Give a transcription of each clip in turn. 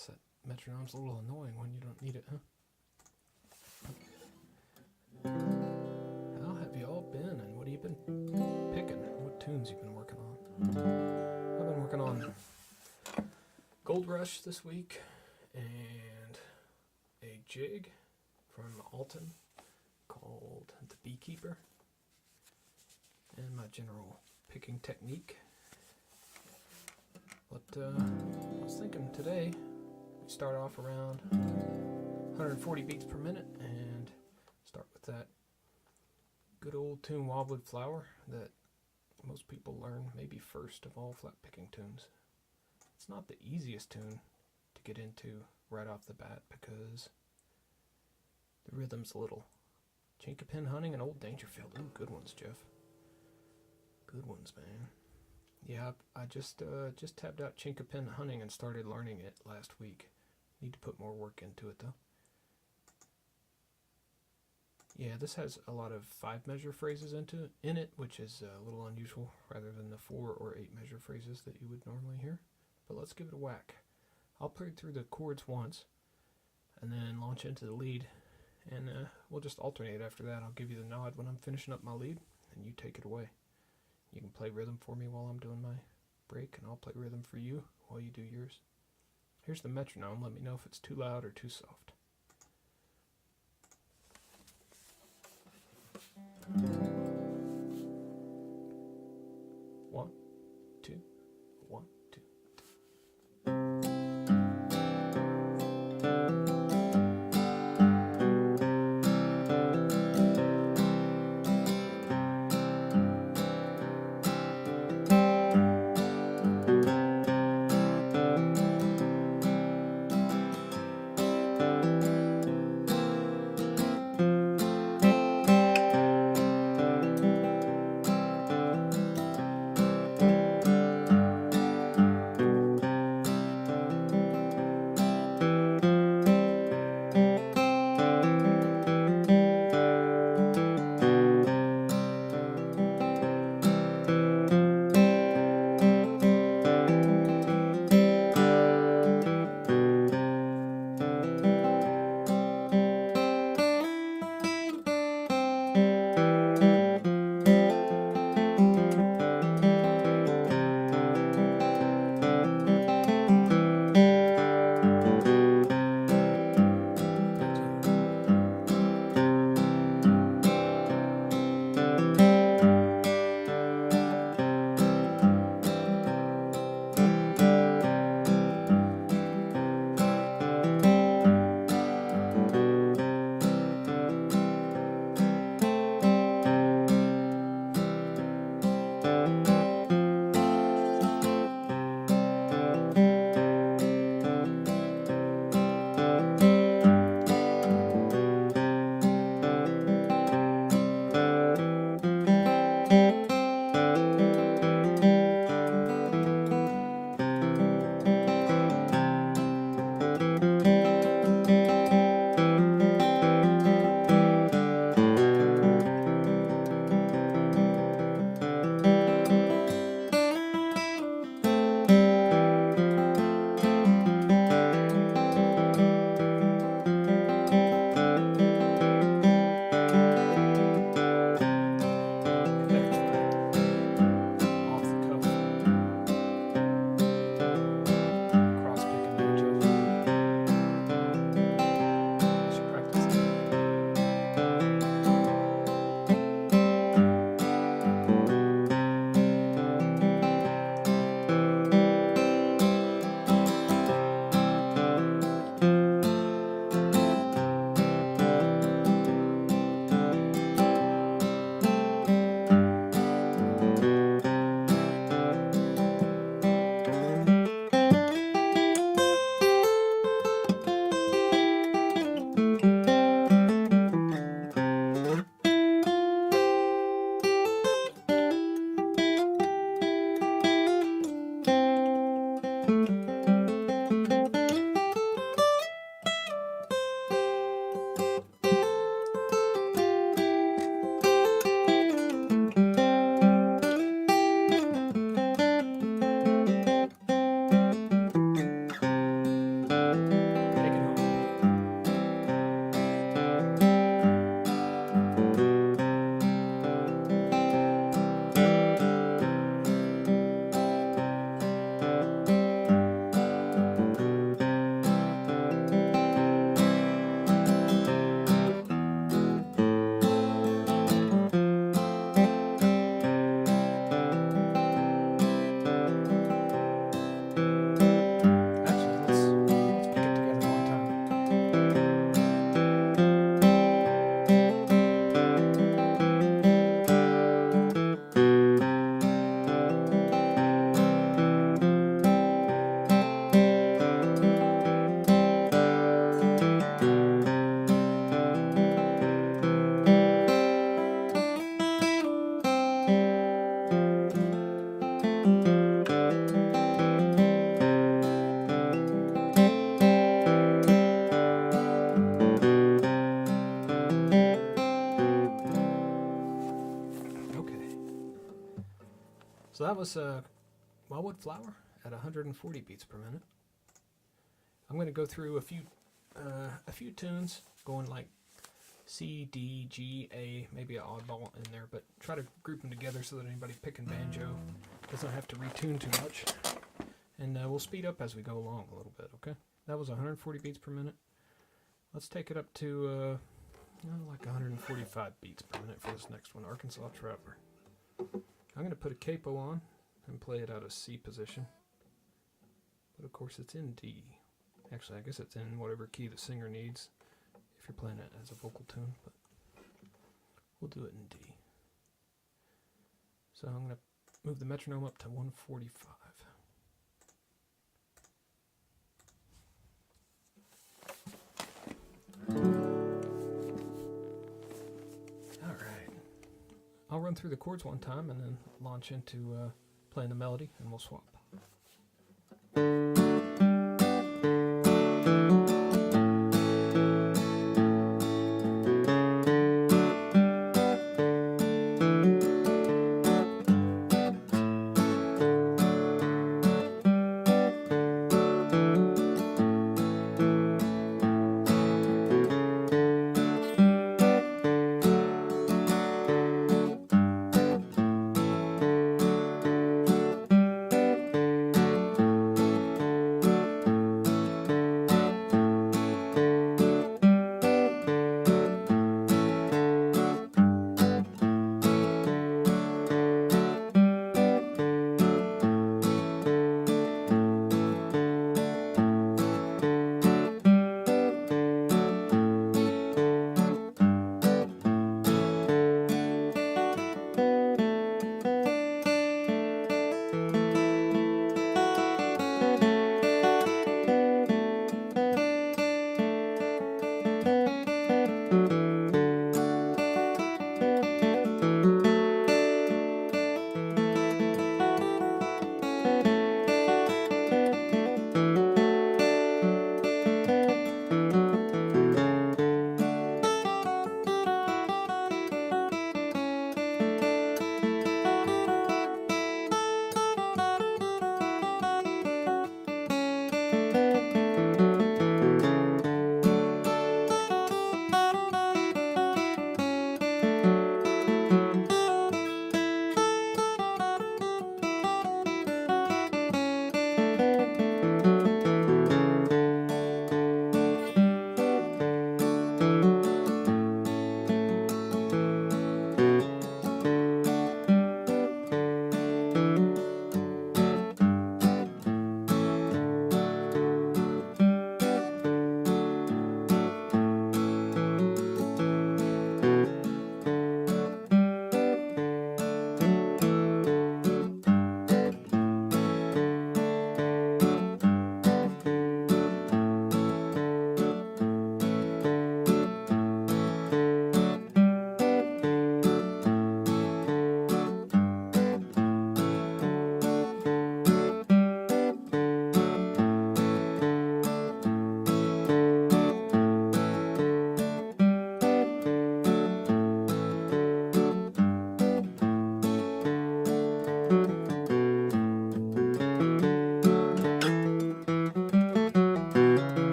guess that metronome's a little annoying when you don't need it, huh? How have you all been, and what have you been picking? What tunes you been working on? I've been working on Gold Rush this week, and a jig from Alton called The Beekeeper, and my general picking technique. But I was thinking today we start off around 140 beats per minute and start with that good old tune Wildwood Flower that most people learn maybe first of all flat picking tunes. It's not the easiest tune to get into right off the bat because the rhythm's a little Chinkapin Hunting and Old Dangerfield. Ooh, good ones, Jeff. Good ones, man. Yeah, I just tabbed out Chinkapin Hunting and started learning it last week. Need to put more work into it though. Yeah, this has a lot of 5-measure phrases in it, which is a little unusual rather than the 4 or 8-measure phrases that you would normally hear. But let's give it a whack. I'll play through the chords once and then launch into the lead, and we'll just alternate after that. I'll give you the nod when I'm finishing up my lead and you take it away. You can play rhythm for me while I'm doing my break, and I'll play rhythm for you while you do yours. Here's the metronome. Let me know if it's too loud or too soft. One, two, 1, 2. that was Wildwood Flower at 140 beats per minute. I'm going to go through a few tunes, going like C, D, G, A, maybe an oddball in there, but try to group them together so that anybody picking banjo doesn't have to retune too much. And we'll speed up as we go along a little bit, okay? That was 140 beats per minute. Let's take it up to like 145 beats per minute for this next one, Arkansas Traveler. I'm going to put a capo on and play it out of C position. But of course it's in D. Actually, I guess it's in whatever key the singer needs if you're playing it as a vocal tune, but we'll do it in D. So I'm going to move the metronome up to 145. Alright. I'll run through the chords one time and then launch into playing the melody, and we'll swap.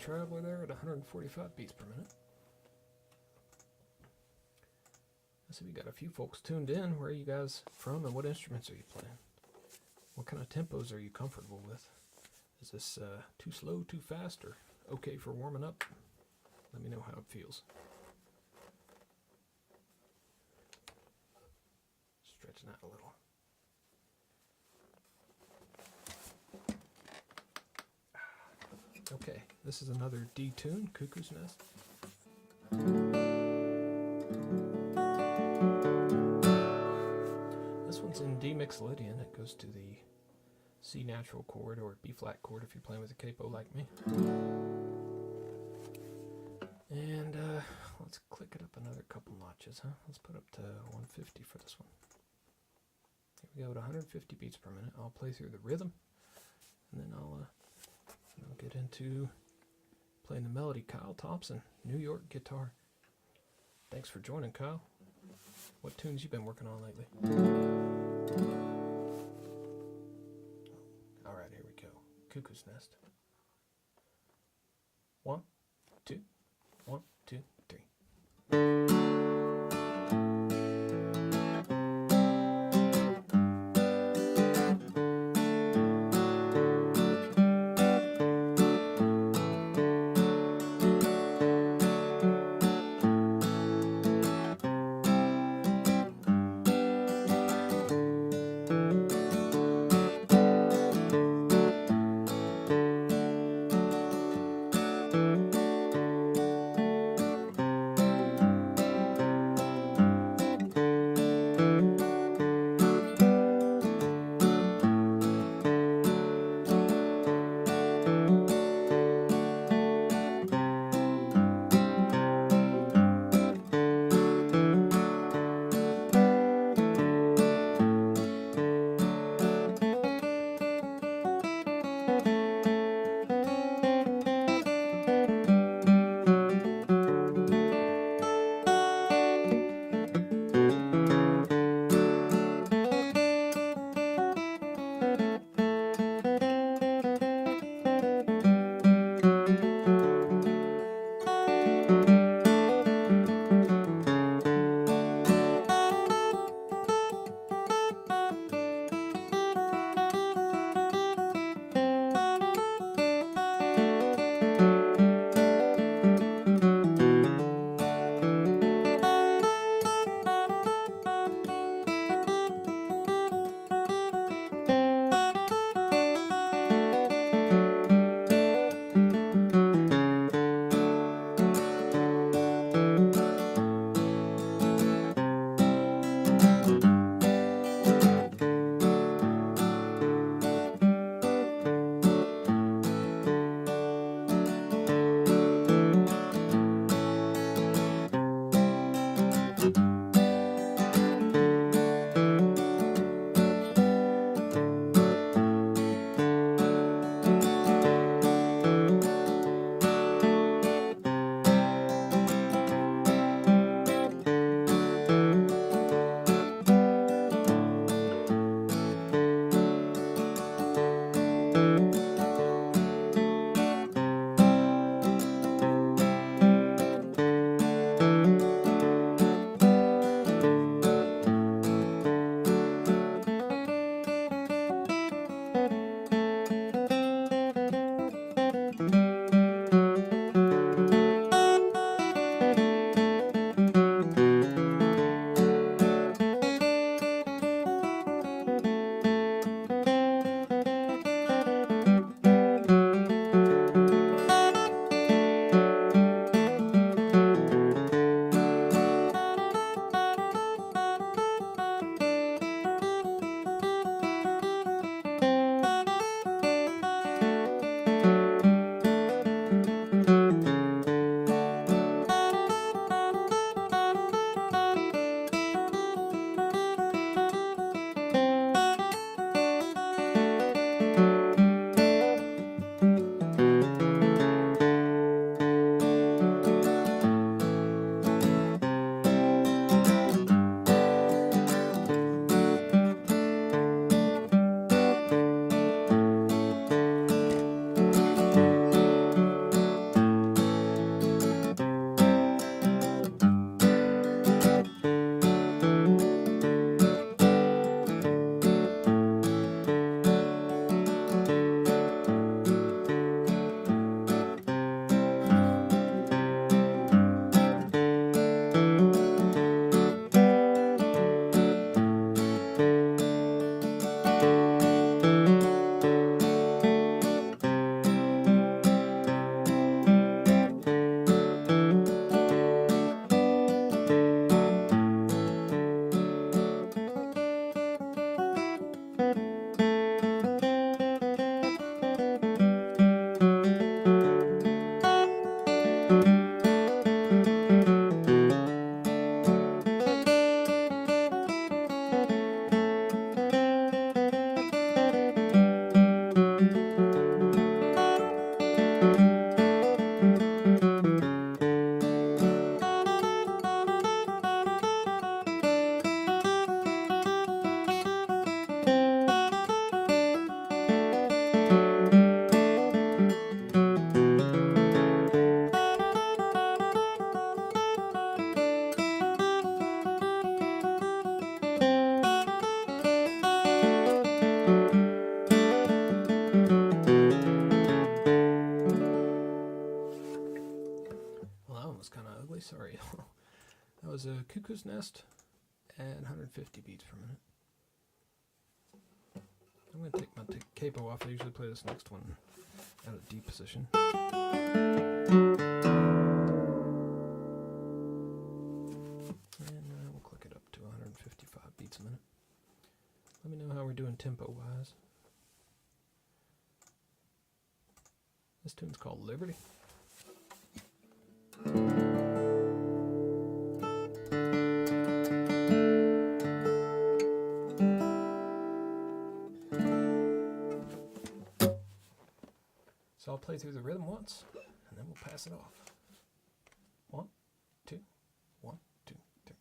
Traveler there at 145 beats per minute. I see we got a few folks tuned in. Where are you guys from and what instruments are you playing? What kind of tempos are you comfortable with? Is this too slow, too fast, or okay for warming up? Let me know how it feels. Stretching out a little. Okay, this is another D tune, Cuckoo's Nest. This one's in D Mixolydian. It goes to the C natural chord or B flat chord if you're playing with a capo like me. And let's click it up another couple notches, huh? Let's put up to 150 for this one. Here we go at 150 beats per minute. I'll play through the rhythm, and then I'll get into playing the melody. Kyle Thompson, New York guitar. Thanks for joining, Kyle. What tunes you been working on lately? All right, here we go. Cuckoo's Nest. 1, 2, 1, 2, 3. was a cuckoo's nest and 150 beats per minute. I'm going to take my capo off. I usually play this next one at a D position. And we'll click it up to 155 beats a minute. Let me know how we're doing tempo-wise. This tune's called Liberty. So I'll play through the rhythm once, and then we'll pass it off. 1, 2, 1, 2, 3.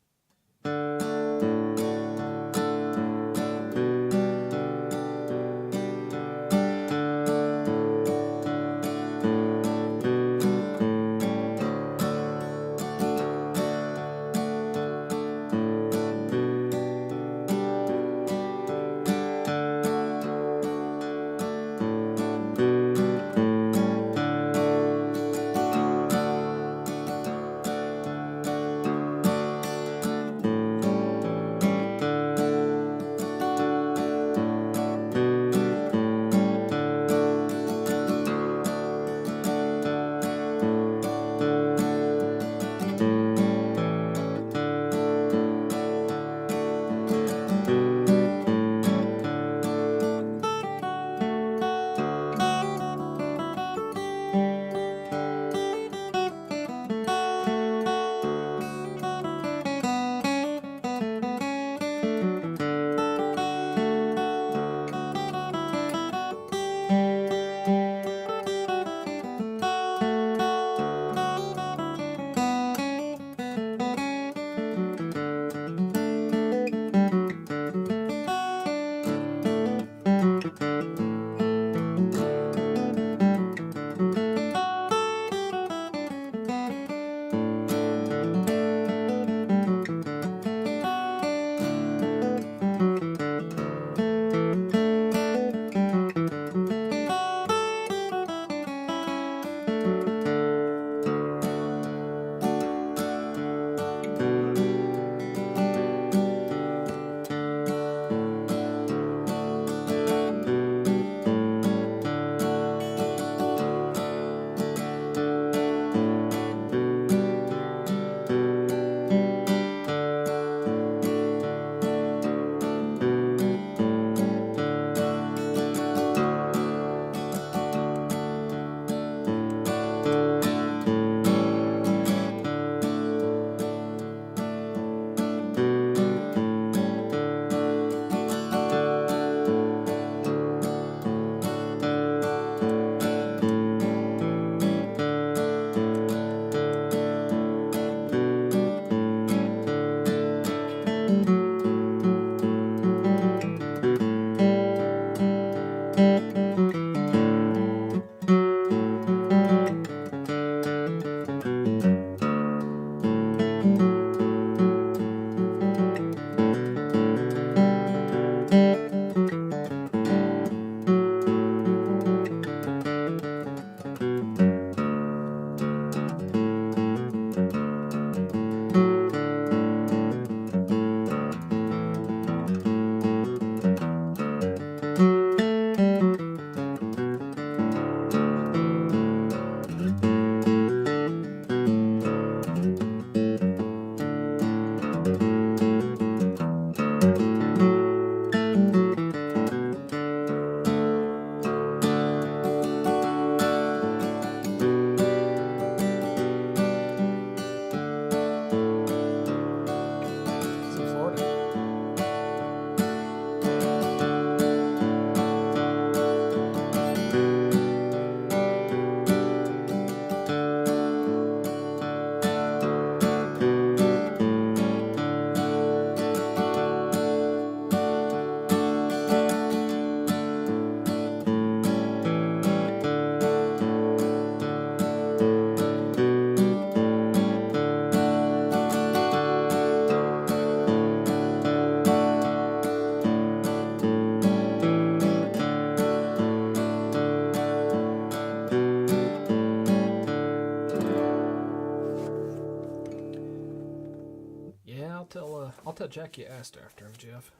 tell Jack you asked after him, Jeff.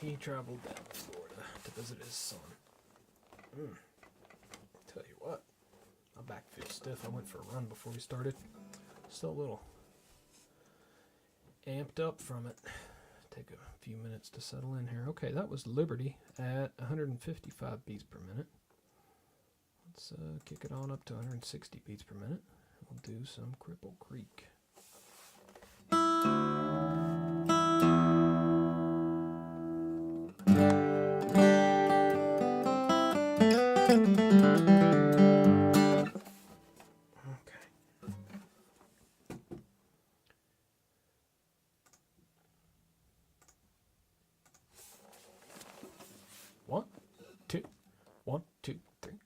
He traveled down to Florida to visit his son. Tell you what, my back feels stiff. I went for a run before we started. Still a little amped up from it. Take a few minutes to settle in here. Okay, that was Liberty at 155 beats per minute. Let's kick it on up to 160 beats per minute. We'll do some Cripple Creek. One, two, three.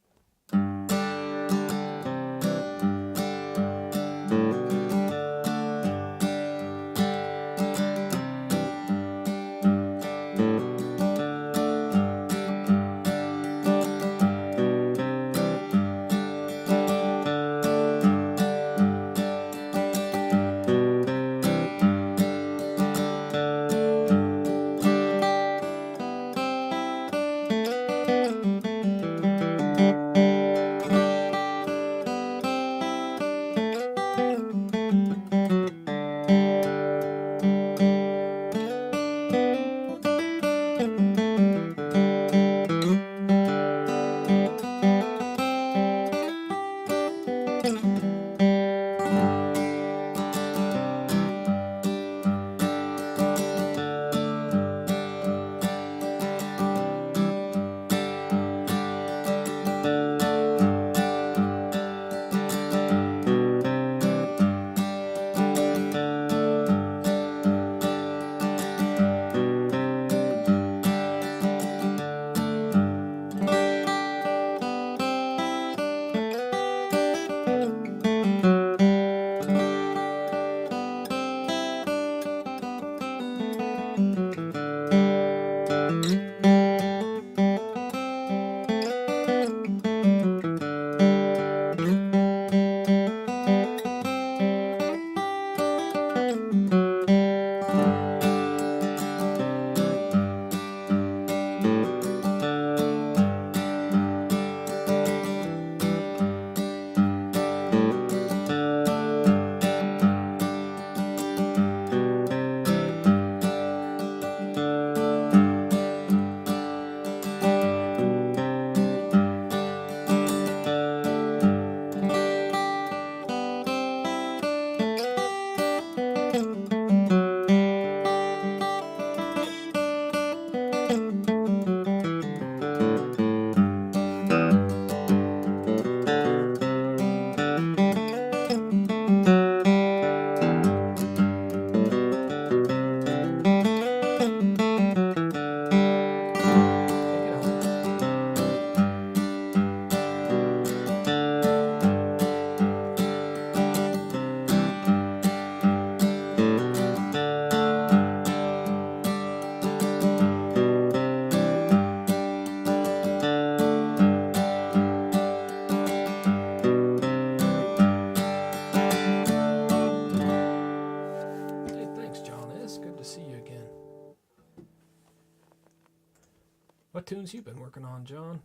What tunes you been working on, John?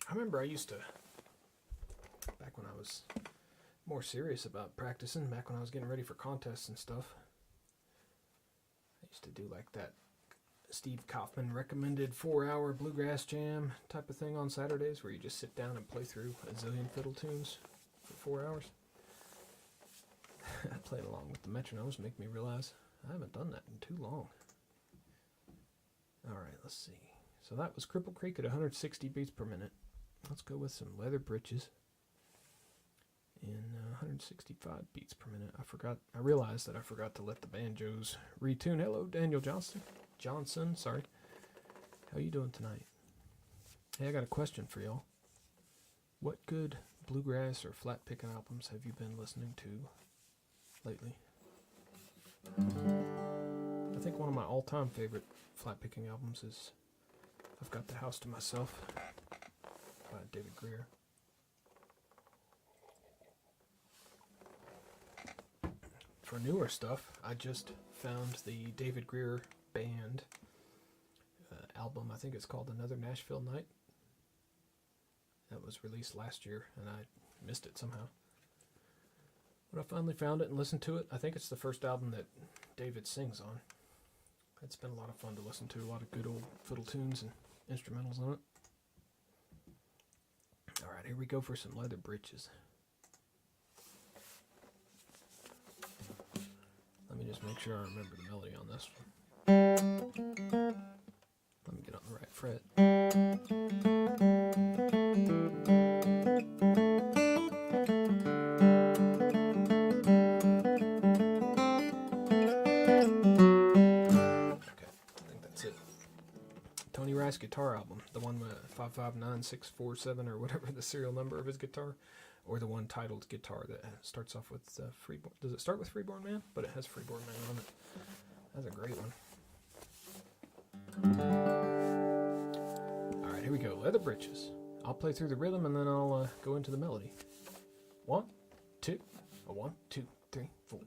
I remember I used to, back when I was more serious about practicing, back when I was getting ready for contests and stuff, I used to do like that Steve Kaufman recommended 4-hour bluegrass jam type of thing on Saturdays where you just sit down and play through a zillion fiddle tunes for 4 hours. I played along with the metronomes, make me realize I haven't done that in too long. Alright, let's see. So that was Cripple Creek at 160 beats per minute. Let's go with some Leather Britches in 165 beats per minute. I realized that I forgot to let the banjos retune. Hello, Daniel Johnson, sorry. How you doing tonight? Hey, I got a question for y'all. What good bluegrass or flat picking albums have you been listening to lately? I think one of my all-time favorite flat picking albums is I've Got the House to Myself by David Greer. for newer stuff, I just found the David Greer Band album. I think it's called Another Nashville Night. That was released last year, and I missed it somehow. But I finally found it and listened to it. I think it's the first album that David sings on. It's been a lot of fun to listen to. A lot of good old fiddle tunes and instrumentals on it. Alright, here we go for some leather britches. Let me just make sure I remember the melody on this one. Let me get on the right fret. Guitar album, the one with 559647 or whatever the serial number of his guitar, or the one titled Guitar that starts off with Freeborn. Does it start with Freeborn Man? But it has Freeborn Man on it. That's a great one. Alright, here we go. Leather Britches. I'll play through the rhythm and then I'll go into the melody. 1, 2, 1, 2, 3, 4.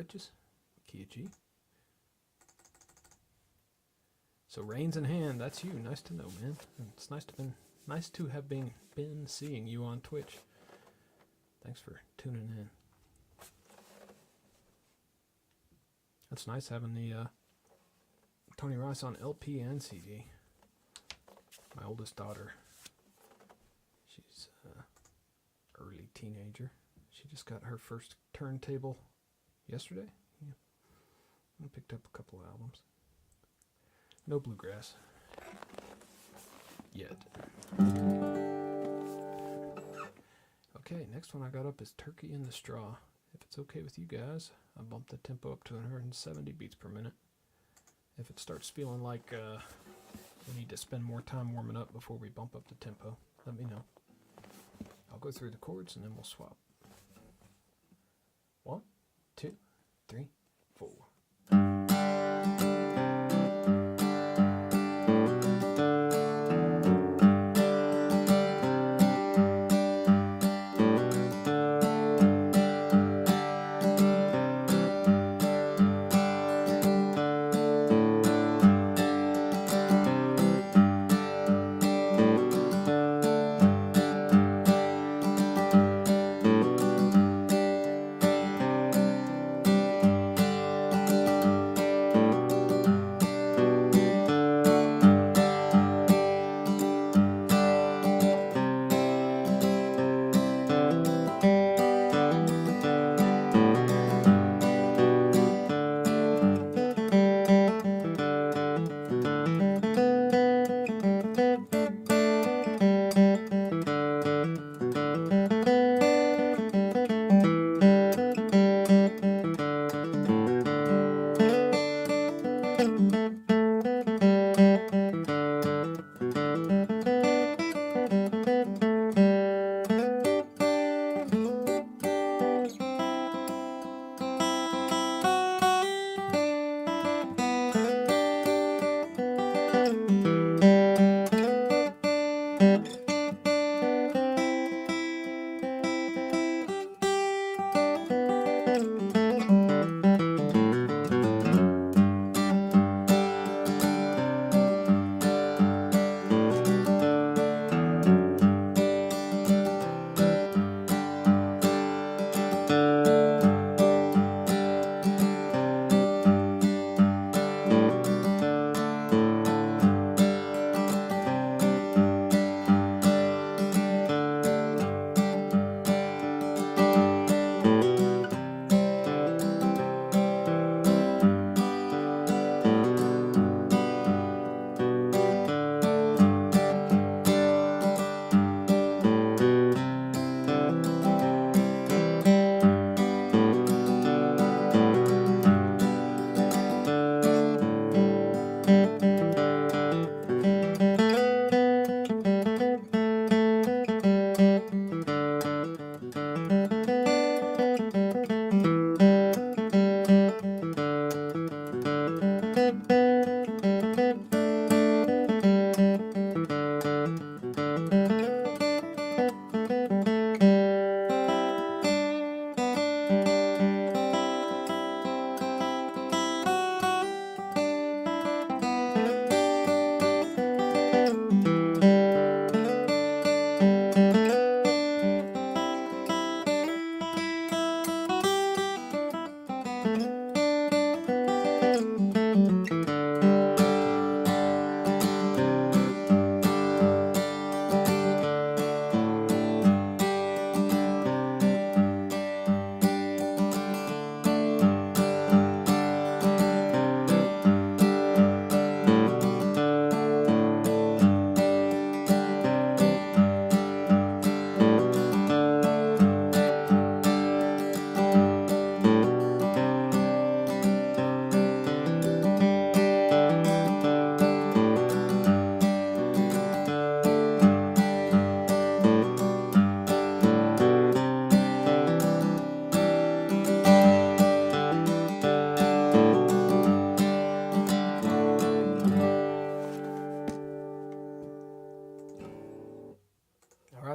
Britches, key of G. So reins in hand, that's you. Nice to know, man. It's nice to have been seeing you on Twitch. Thanks for tuning in. That's nice having the Tony Rice on LP and CD. My oldest daughter, she's early teenager. She just got her first turntable yesterday. Yeah. I picked up a couple albums. No bluegrass yet. Okay, next one I got up is Turkey in the Straw. If it's okay with you guys, I bumped the tempo up to 170 beats per minute. If it starts feeling like we need to spend more time warming up before we bump up the tempo, let me know. I'll go through the chords and then we'll swap. 1, 2, 3, 4.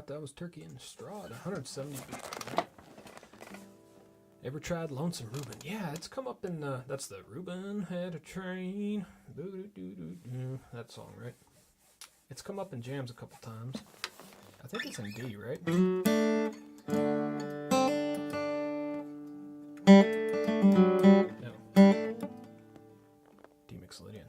That was Turkey in the Straw at 170 beats. Ever tried Lonesome Reuben? Yeah, it's come up in, that's the Reuben had a train. That song, right? It's come up in jams a couple times. I think it's in D, right? No. D Mixolydian.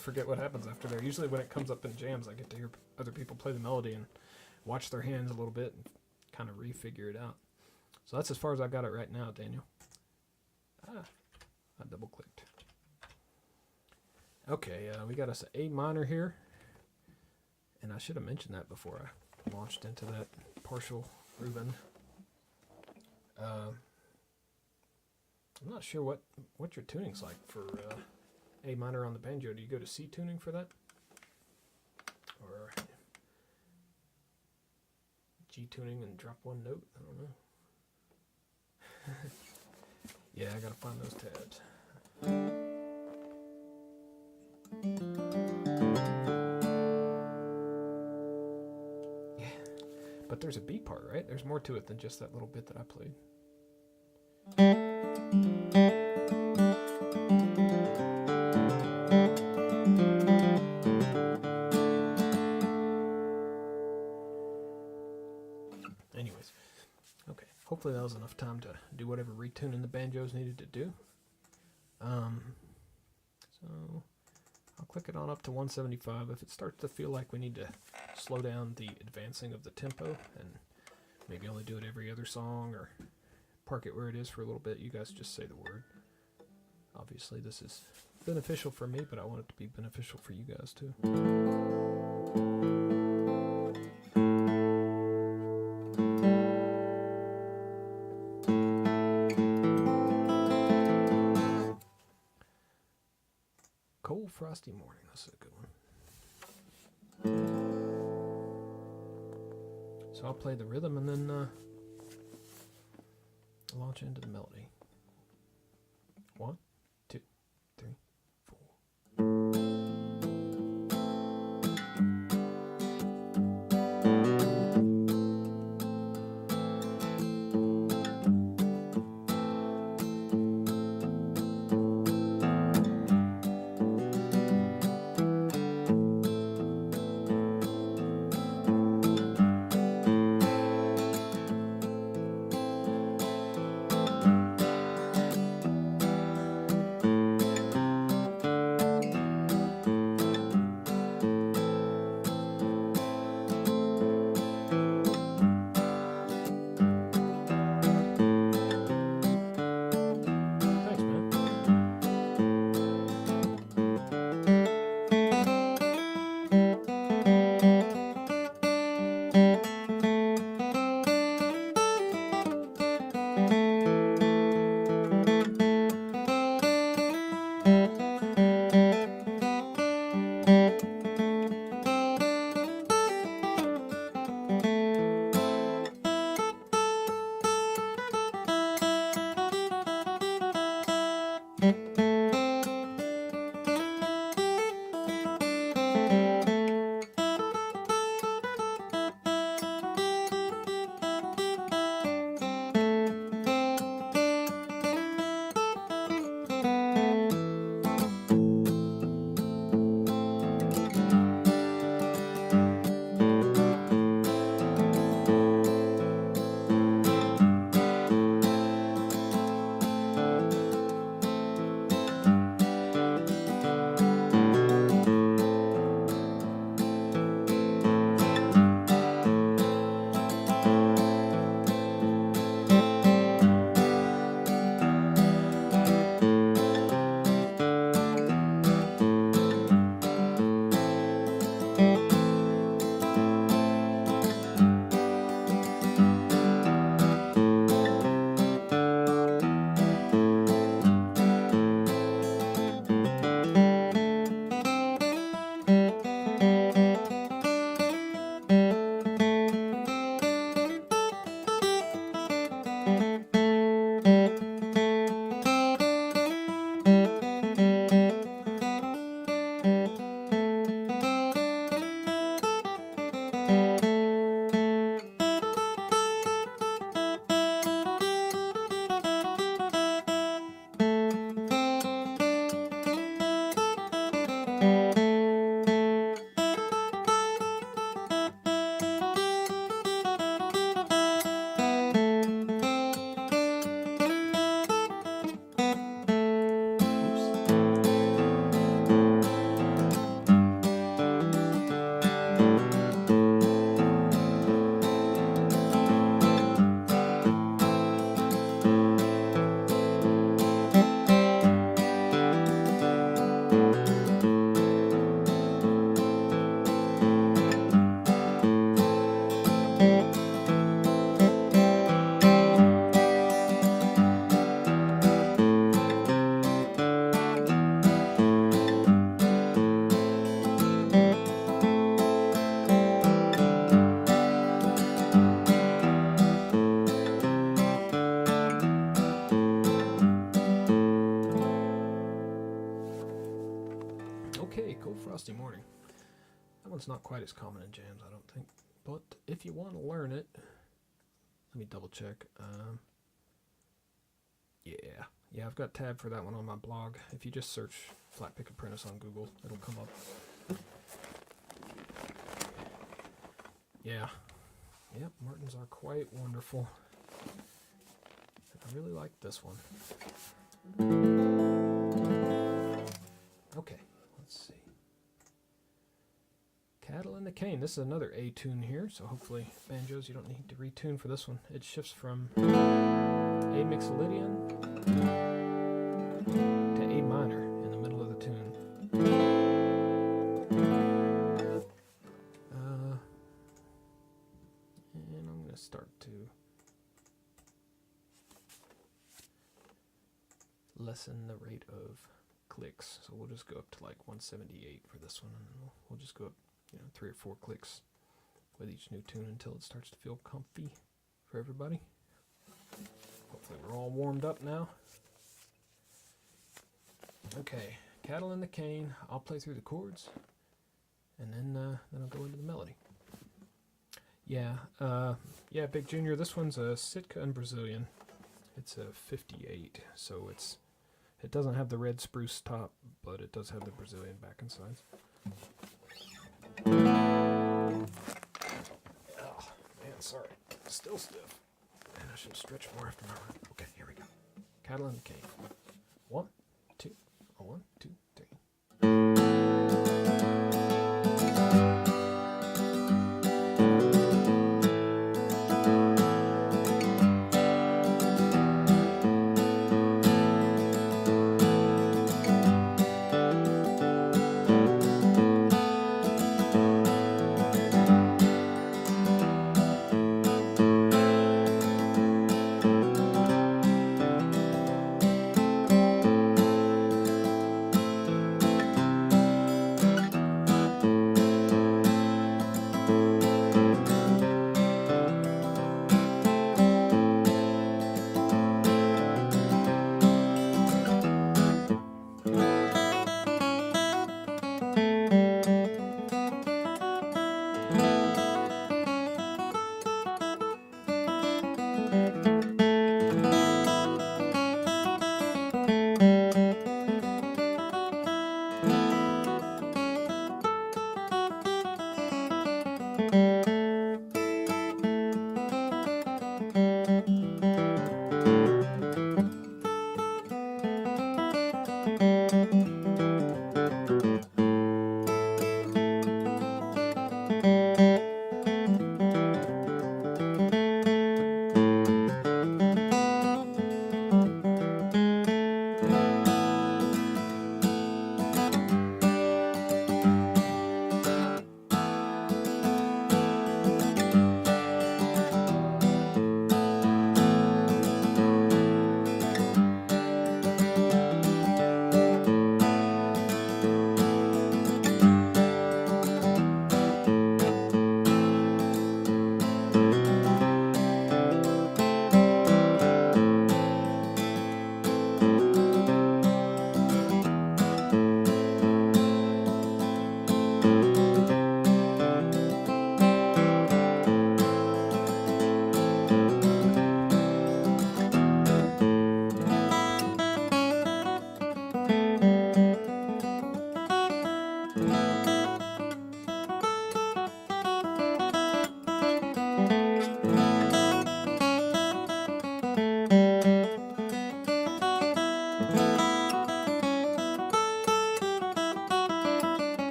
Forget what happens after there. Usually when it comes up in jams, I get to hear other people play the melody and watch their hands a little bit and kind of refigure it out. So that's as far as I got it right now, Daniel. I double clicked. Okay, we got us an A minor here. And I should have mentioned that before I launched into that partial Reuben. I'm not sure what your tuning's like for A minor on the banjo. Do you go to C tuning for that? Or G tuning and drop one note? I don't know. Yeah, I gotta find those tabs. Yeah, but there's a B part, right? There's more to it than just that little bit that I played. Hopefully that was enough time to do whatever retuning the banjos needed to do. So I'll click it on up to 175. If it starts to feel like we need to slow down the advancing of the tempo and maybe only do it every other song or park it where it is for a little bit, you guys just say the word. Obviously this is beneficial for me, but I want it to be beneficial for you guys too. Frosty morning, that's a good one. So I'll play the rhythm and then launch into the melody. 1, 2, 3, 4. Okay, cool Frosty Morning. That one's not quite as common in jams, I don't think. But if you want to learn it, let me double check. Yeah, I've got a tab for that one on my blog. If you just search Flatpick Apprentice on Google, it'll come up. Yeah. Yep, Martins are quite wonderful. I really like this one. Okay, let's see. Cattle in the Cane. This is another A tune here, so hopefully banjos, you don't need to retune for this one. It shifts from A mixolydian to A minor in the middle of the tune. And I'm going to start to lessen the rate of clicks. So we'll just go up to like 178 for this one, and we'll just go up 3 or 4 clicks with each new tune until it starts to feel comfy for everybody. Hopefully we're all warmed up now. Okay, Cattle in the Cane. I'll play through the chords, and then I'll go into the melody. Yeah, Big Junior. This one's a Sitka and Brazilian. It's a 58, so it doesn't have the red spruce top, but it does have the Brazilian back and sides. Oh, man, sorry. Still stiff. Man, I should stretch more after my run. Okay, here we go. Cattle in the Cane. 1, 2, 1, 2, 3.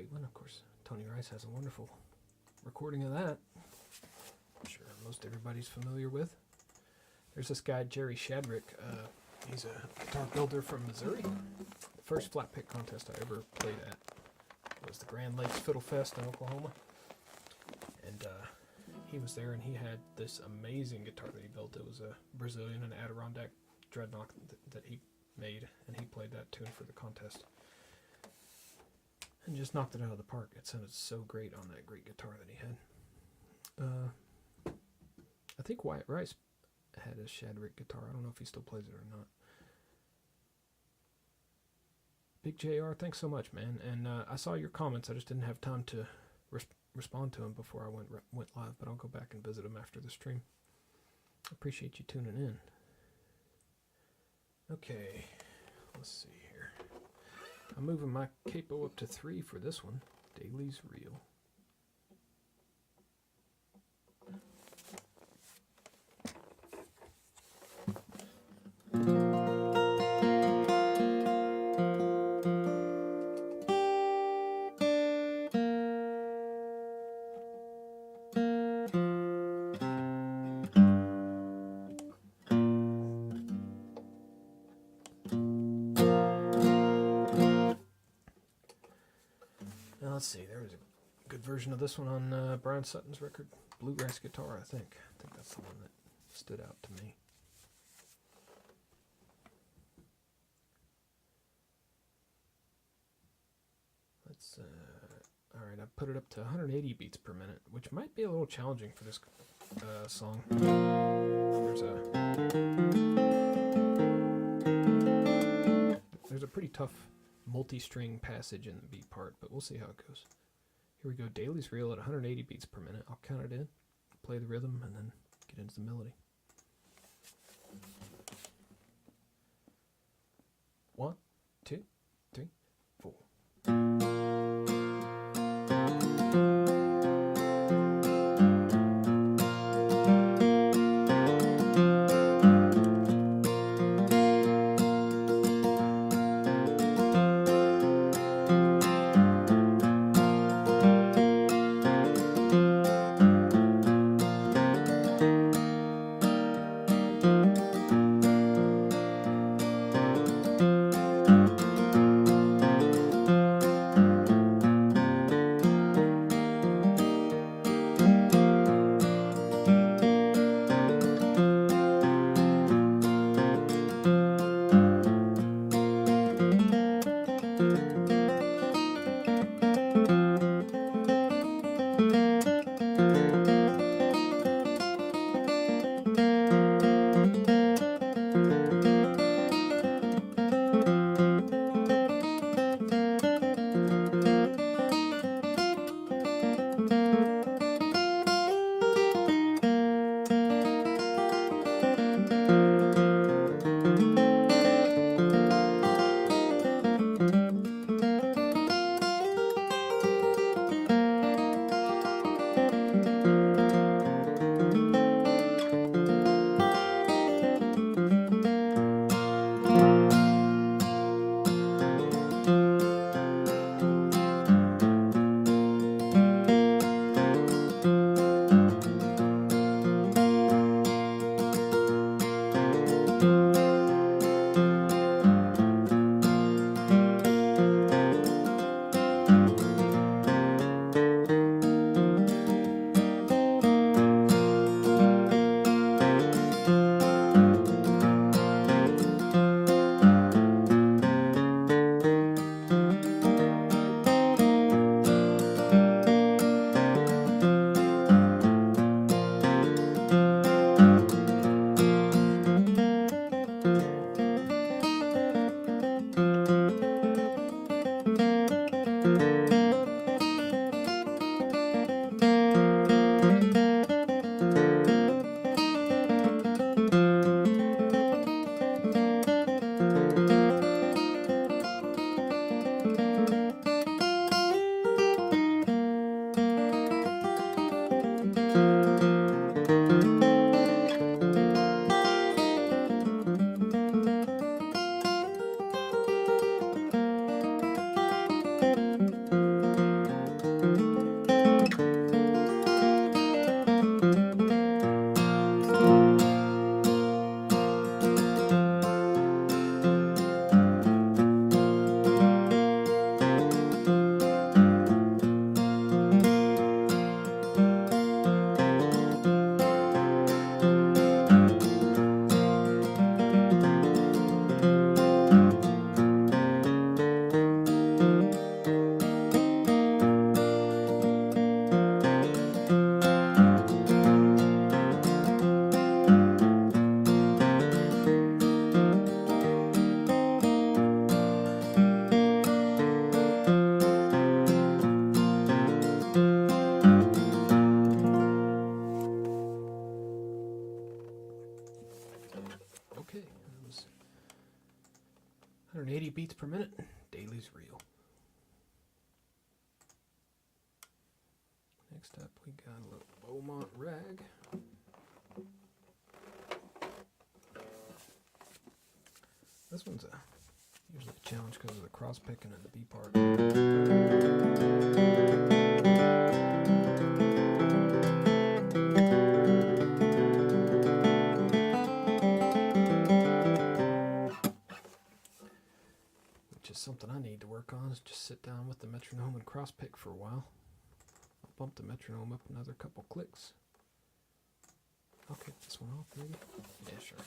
great one. Of course, Tony Rice has a wonderful recording of that. I'm sure most everybody's familiar with. There's this guy, Jerry Shadrick. He's a guitar builder from Missouri. The first flat pick contest I ever played at was the Grand Lakes Fiddle Fest in Oklahoma. And he was there, and he had this amazing guitar that he built. It was a Brazilian and Adirondack dreadnought that he made, and he played that tune for the contest. And just knocked it out of the park. It sounded so great on that great guitar that he had. I think Wyatt Rice had a Shadrick guitar. I don't know if he still plays it or not. Big JR, thanks so much, man. And I saw your comments. I just didn't have time to respond to them before I went live, but I'll go back and visit them after the stream. I appreciate you tuning in. Okay, let's see here. I'm moving my capo up to 3 for this one. Daley's Reel. Let's see, there was a good version of this one on Brian Sutton's record, Bluegrass Guitar, I think. I think that's the one that stood out to me. Let's, alright, I put it up to 180 beats per minute, which might be a little challenging for this song. There's a pretty tough multi-string passage in the beat part, but we'll see how it goes. Here we go, Daley's Reel at 180 beats per minute. I'll count it in, play the rhythm, and then get into the melody. 1, 2, 3, 4. beats per minute, Daley's Reel. Next up we got a little Beaumont Rag. This one's usually a challenge because of the cross picking and the B part. Which is something I need to work on, is just sit down with the metronome and cross pick for a while. I'll bump the metronome up another couple clicks. I'll kick this one off maybe. Yeah, sure.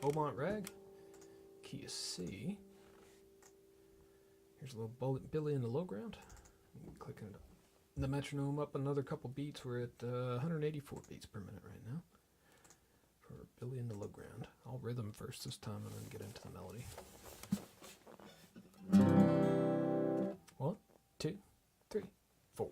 Beaumont Rag, key is C. Here's a little Billy in the low ground. Clicking the metronome up another couple beats. We're at 184 beats per minute right now for Billy in the low ground. I'll rhythm first this time and then get into the melody. 1, 2, 3, 4.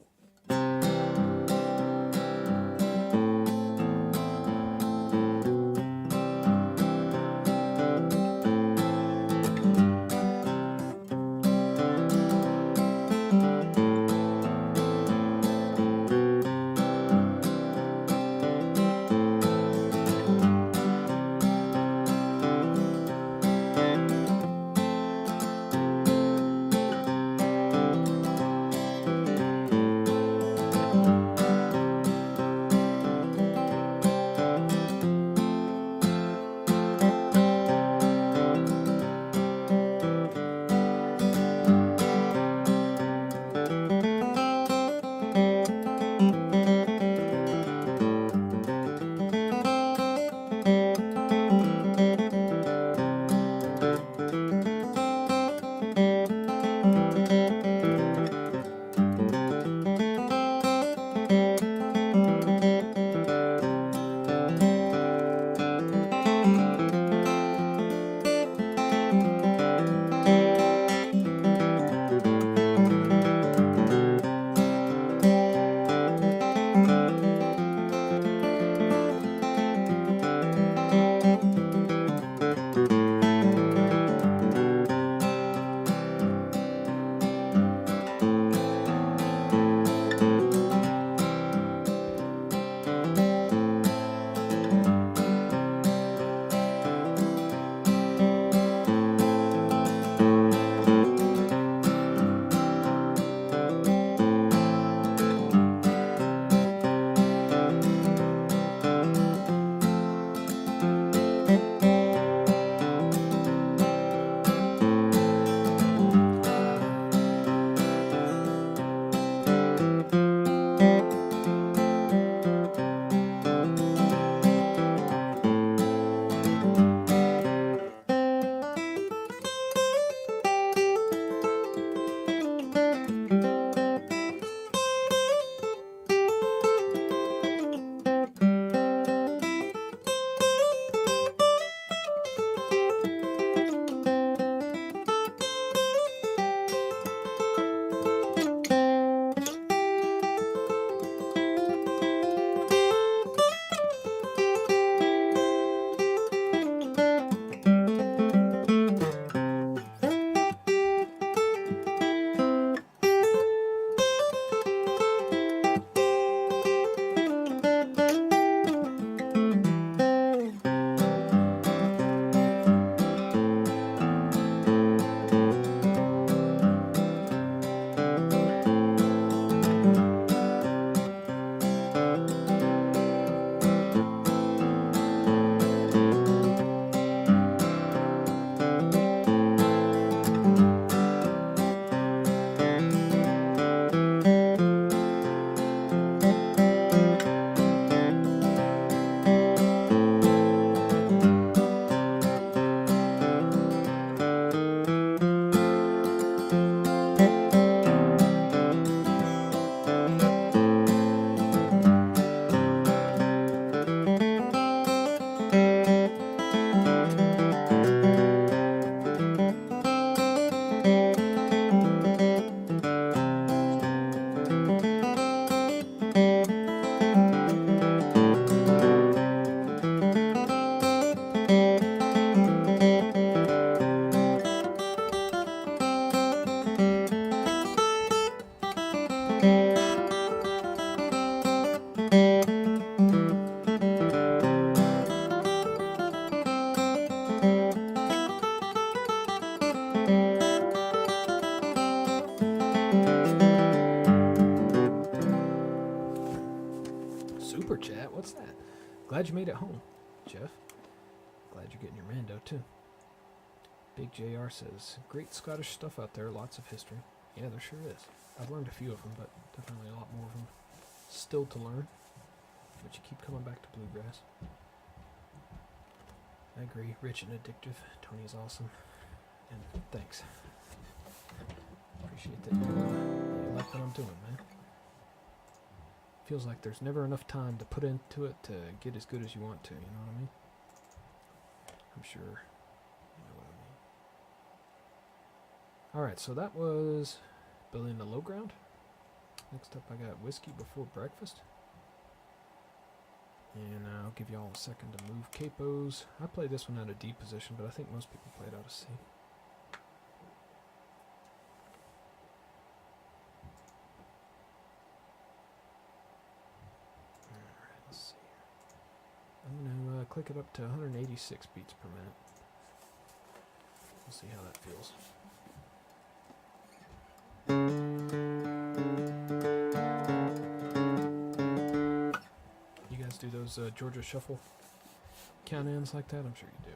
Super chat? What's that? Glad you made it home, Jeff. Glad you're getting your Mando, too. Big JR says, great Scottish stuff out there, lots of history. Yeah, there sure is. I've learned a few of them, but definitely a lot more of them still to learn. But you keep coming back to bluegrass. I agree, rich and addictive. Tony's awesome. And thanks. Appreciate that you like what I'm doing, man. Feels like there's never enough time to put into it to get as good as you want to, you know what I mean? I'm sure you know what I mean. Alright, so that was building the low ground. Next up I got whiskey before breakfast. And I'll give you all a second to move capos. I play this one out of D position, but I think most people play it out of C. Alright, let's see here. I'm going to click it up to 186 beats per minute. We'll see how that feels. Do those Georgia Shuffle count-ins like that? I'm sure you do,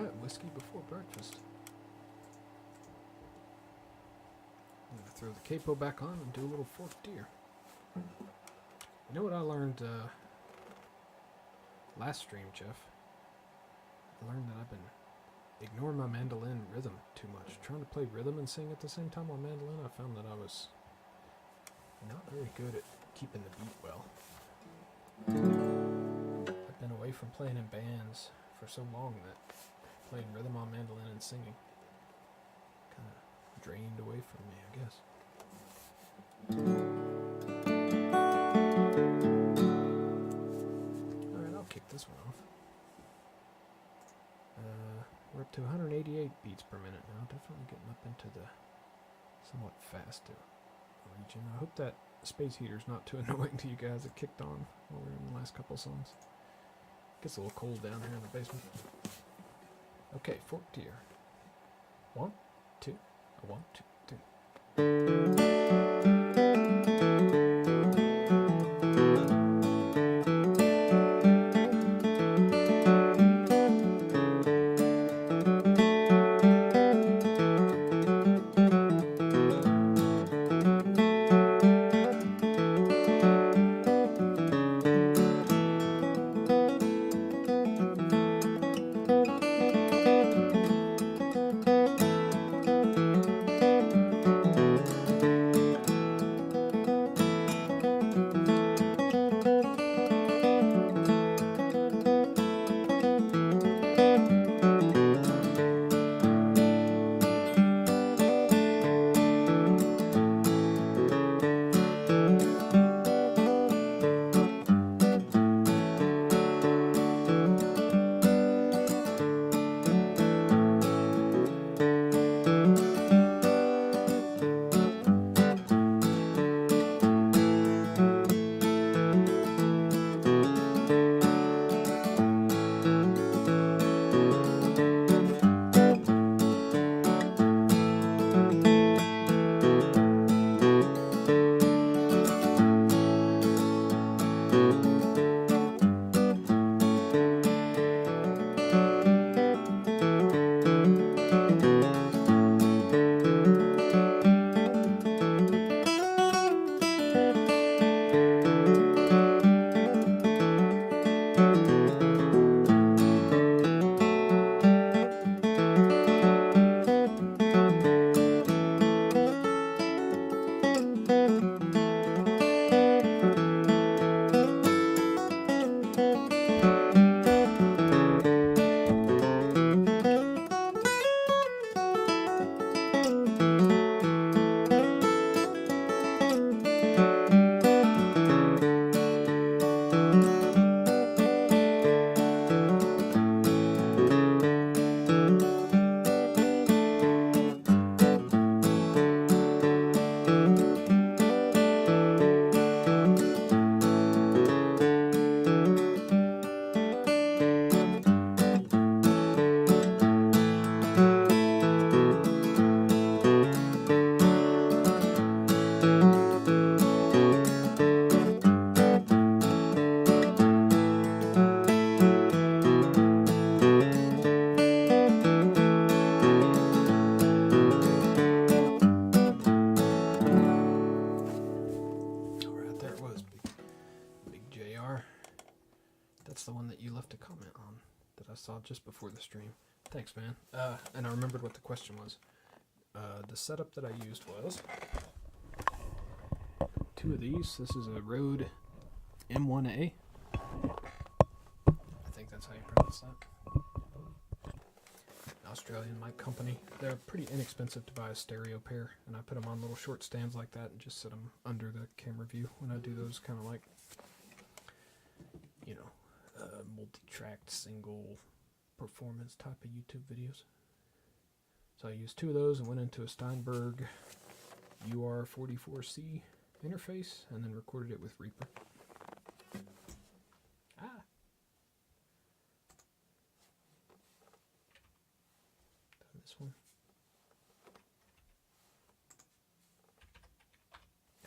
Alright, whiskey before breakfast. I'm going to throw the capo back on and do a little forked deer. You know what I learned last stream, Jeff? I learned that I've been ignoring my mandolin rhythm too much. Trying to play rhythm and sing at the same time on mandolin, I found that I was not very good at keeping the beat well. I've been away from playing in bands for so long that playing rhythm on mandolin and singing kind of drained away from me, I guess. Alright, I'll kick this one off. We're up to 188 beats per minute now, definitely getting up into the somewhat faster region. I hope that space heater's not too annoying to you guys. It kicked on while we were in the last couple songs. Gets a little cold down here in the basement. Okay, forked deer. 1, 2, 1, 2, 3. Just before the stream. Thanks, man. And I remembered what the question was. The setup that I used was 2 of these. This is a Rode M1A. I think that's how you pronounce that. An Australian mic company. They're pretty inexpensive to buy a stereo pair, and I put them on little short stands like that and just set them under the camera view when I do those kind of like, you know, multi-tracked single performance type of YouTube videos. So I used 2 of those and went into a Steinberg UR44C interface and then recorded it with Reaper. This one.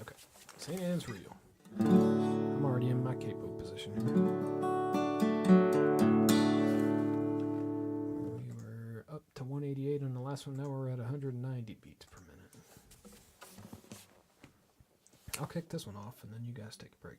Okay, St. Anne's Reel. I'm already in my capo position here. We were last one. Now we're at 190 beats per minute. I'll kick this one off, and then you guys take a break.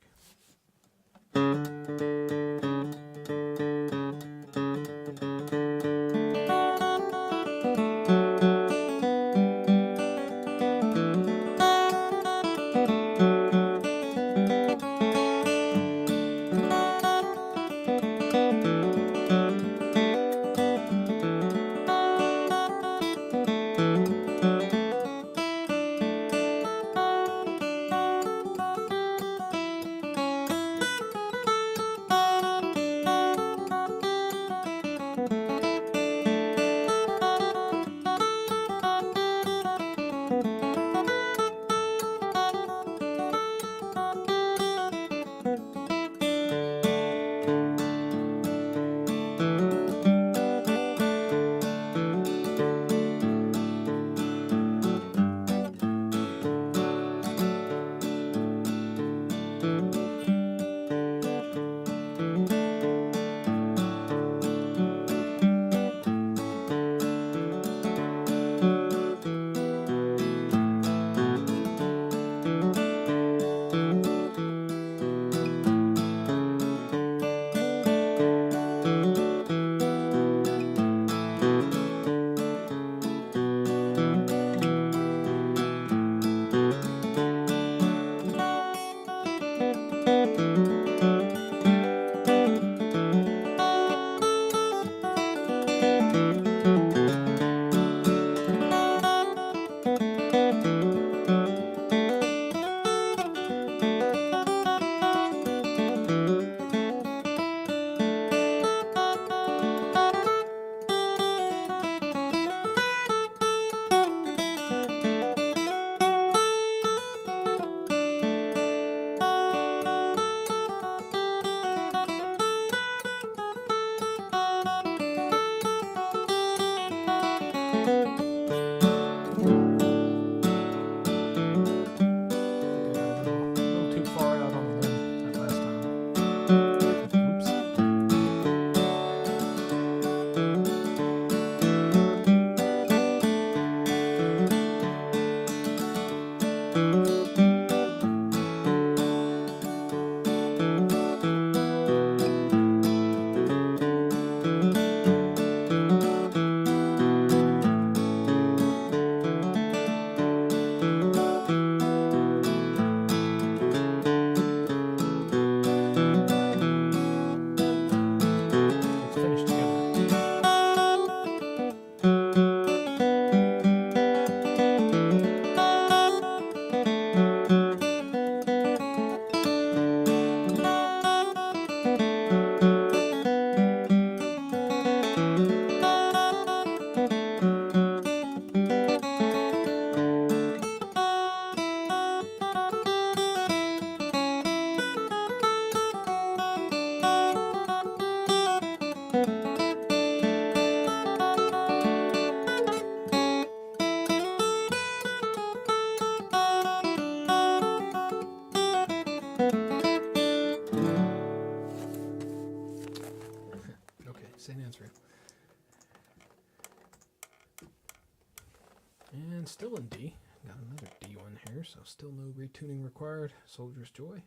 And still in D. Got another D one here, so still no retuning required. Soldier's Joy.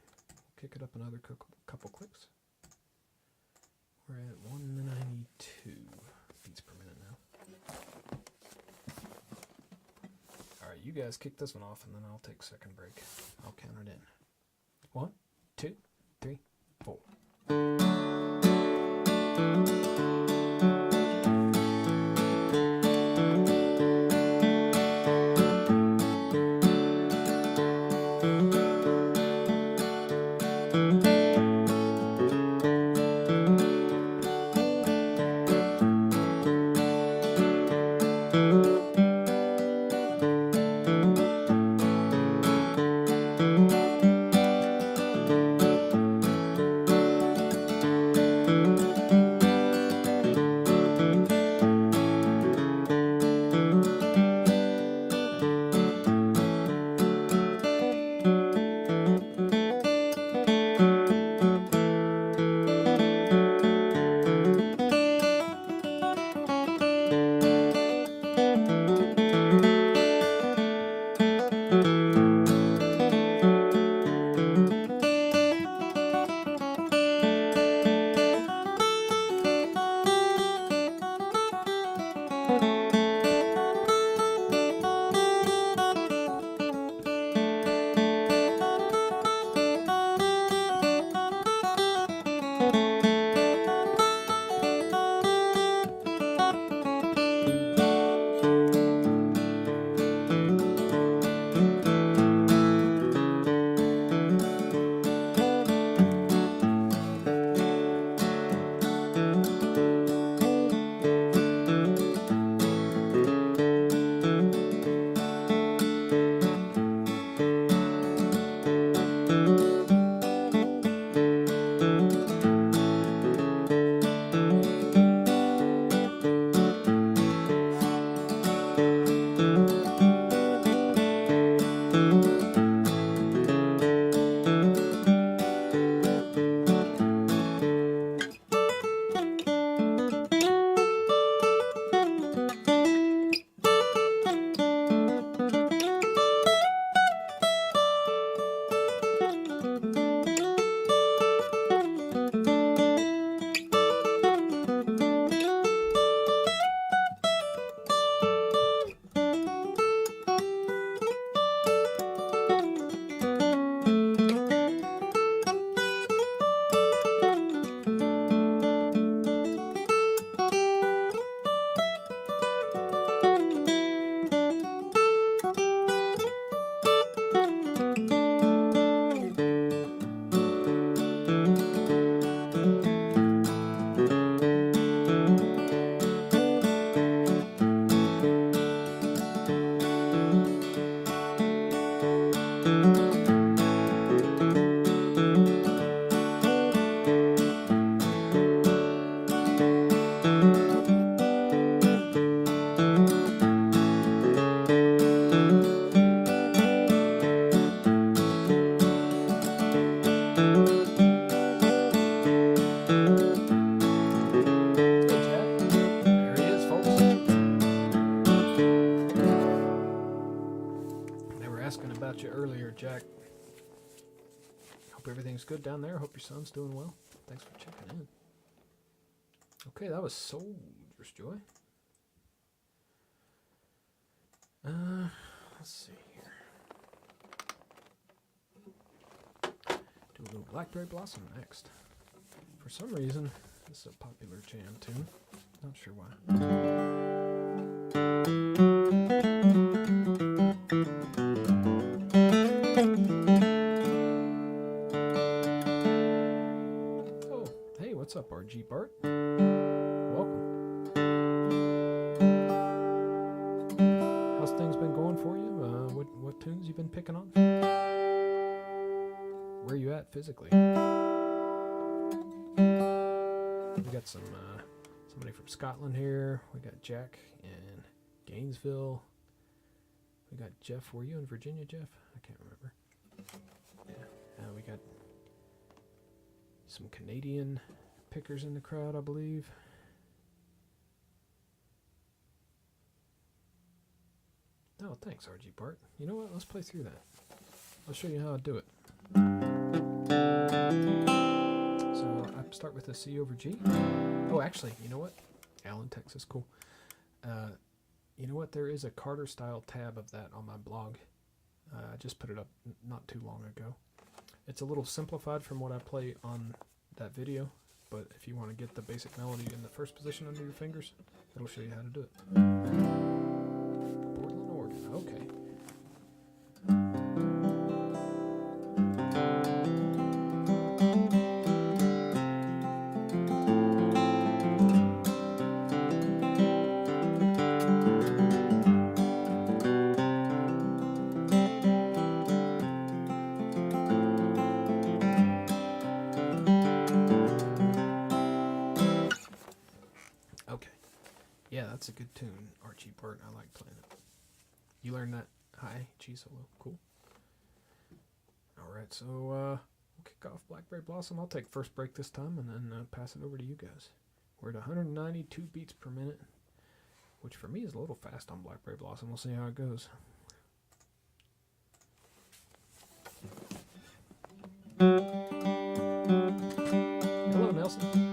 Kick it up another couple clicks. We're at 192 beats per minute now. Alright, you guys kick this one off and then I'll take second break. I'll count it in. 1, 2, 3, 4. Jack. Hope everything's good down there. Hope your son's doing well. Thanks for checking in. Okay, that was Soldier's Joy. Let's see here. Do a little Blackberry Blossom next. For some reason, this is a popular jam tune. Not sure why. Oh, hey, what's up, RG Bart? Welcome. How's things been going for you? What tunes you been picking on? Where you at physically? We got somebody from Scotland here. We got Jack in Gainesville. We got Jeff. Were you in Virginia, Jeff? I can't remember. Yeah. We got some Canadian pickers in the crowd, I believe. Oh, thanks, RG Bart. You know what? Let's play through that. I'll show you how I do it. So I start with a C over G. Oh, actually, you know what? Allen, Texas, cool. You know what? There is a Carter style tab of that on my blog. I just put it up not too long ago. It's a little simplified from what I play on that video, but if you want to get the basic melody in the first position under your fingers, it'll show you how to do it. Portland, Oregon. Okay. Yeah, that's a good tune, Archie Burt. I like playing it. You learned that? Hi, G solo. Cool. Alright, so we'll kick off Blackberry Blossom. I'll take first break this time and then pass it over to you guys. We're at 192 beats per minute, which for me is a little fast on Blackberry Blossom. We'll see how it goes. Hello, Nelson.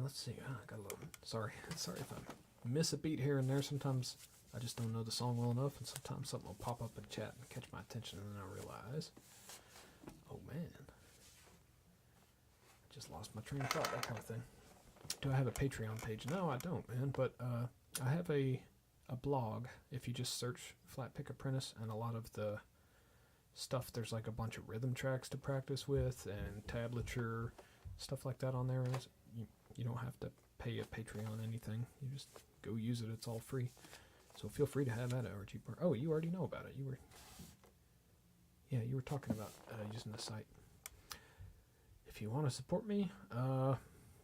Let's see. I got a little. Sorry if I miss a beat here and there. Sometimes I just don't know the song well enough, and sometimes something will pop up in chat and catch my attention, and then I realize, oh man, I just lost my train of thought. That kind of thing. Do I have a Patreon page? No, I don't, man. But I have a blog. If you just search Flatpick Apprentice, and a lot of the stuff, there's like a bunch of rhythm tracks to practice with and tablature, stuff like that on there. You don't have to pay a Patreon anything. You just go use it. It's all free. So feel free to have that at RG Bar. Oh, you already know about it. You were talking about using the site. If you want to support me,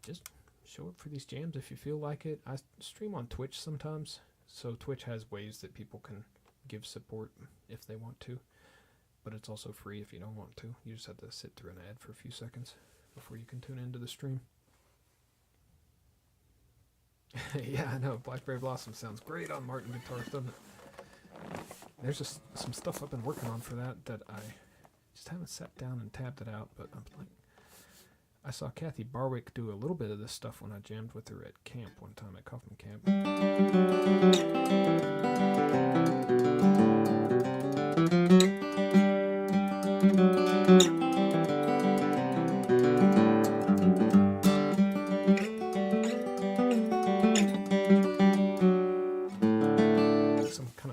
just show up for these jams if you feel like it. I stream on Twitch sometimes, so Twitch has ways that people can give support if they want to, but it's also free if you don't want to. You just have to sit through an ad for a few seconds before you can tune into the stream. Yeah, I know. Blackberry Blossom sounds great on Martin guitars, doesn't it? There's just some stuff I've been working on for that I just haven't sat down and tabbed it out, but I'm like, I saw Kathy Barwick do a little bit of this stuff when I jammed with her at camp one time at Kaufman Camp.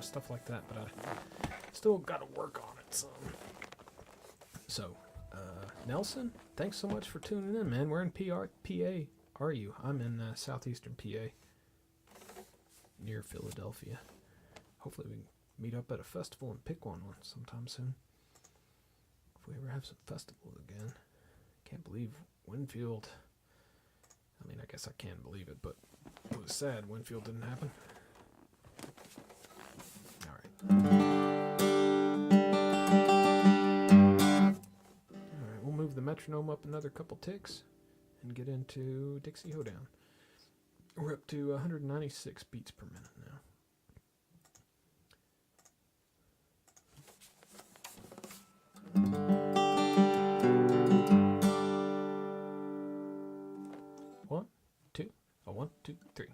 Stuff like that, but I still got to work on it some. So, Nelson, thanks so much for tuning in, man. Where in PA are you? I'm in southeastern PA, near Philadelphia. Hopefully we can meet up at a festival and pick one sometime soon. If we ever have some festivals again. Can't believe Winfield. I mean, I guess I can believe it, but it was sad Winfield didn't happen. Alright, we'll move the metronome up another couple ticks and get into Dixie Hoedown. We're up to 196 beats per minute now. One, two, a 1, 2, 3.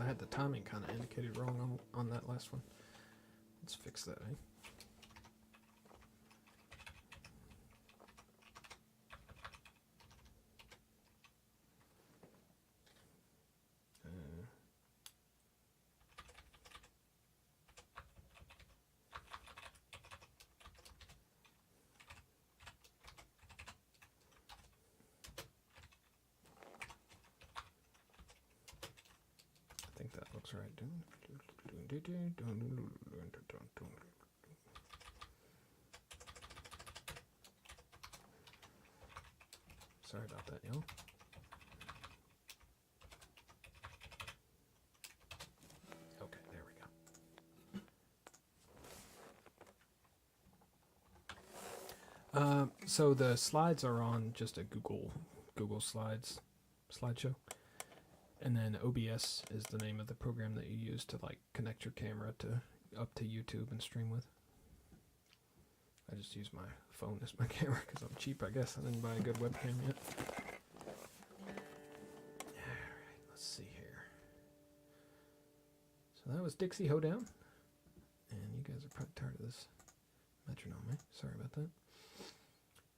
I had the timing kind of indicated wrong on that last one. Let's fix that, eh? I think that looks right. Sorry about that, y'all. Okay, there we go. So the slides are on just a Google Slides slideshow. And then OBS is the name of the program that you use to like connect your camera up to YouTube and stream with. I just use my phone as my camera because I'm cheap, I guess. I didn't buy a good webcam yet. Alright, let's see here. So that was Dixie Hoedown. And you guys are probably tired of this metronome, eh? Sorry about that.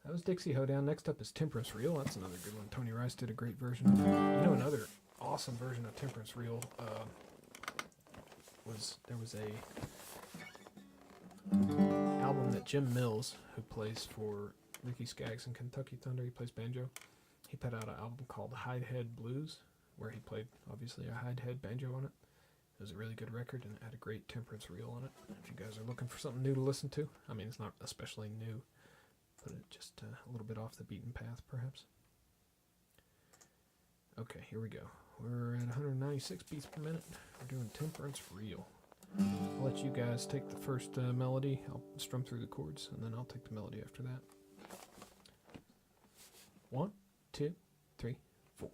That was Dixie Hoedown. Next up is Temperance Reel. That's another good one. Tony Rice did a great version of it. You know, another awesome version of Temperance Reel was a album that Jim Mills, who plays for Ricky Skaggs and Kentucky Thunder, he plays banjo. He put out an album called Hide Head Blues, where he played obviously a hide head banjo on it. It was a really good record and it had a great Temperance Reel on it. If you guys are looking for something new to listen to, I mean, it's not especially new, but it's just a little bit off the beaten path, perhaps. Okay, here we go. We're at 196 beats per minute. We're doing Temperance Reel. I'll let you guys take the first melody. I'll strum through the chords, and then I'll take the melody after that. 1, 2, 3, 4.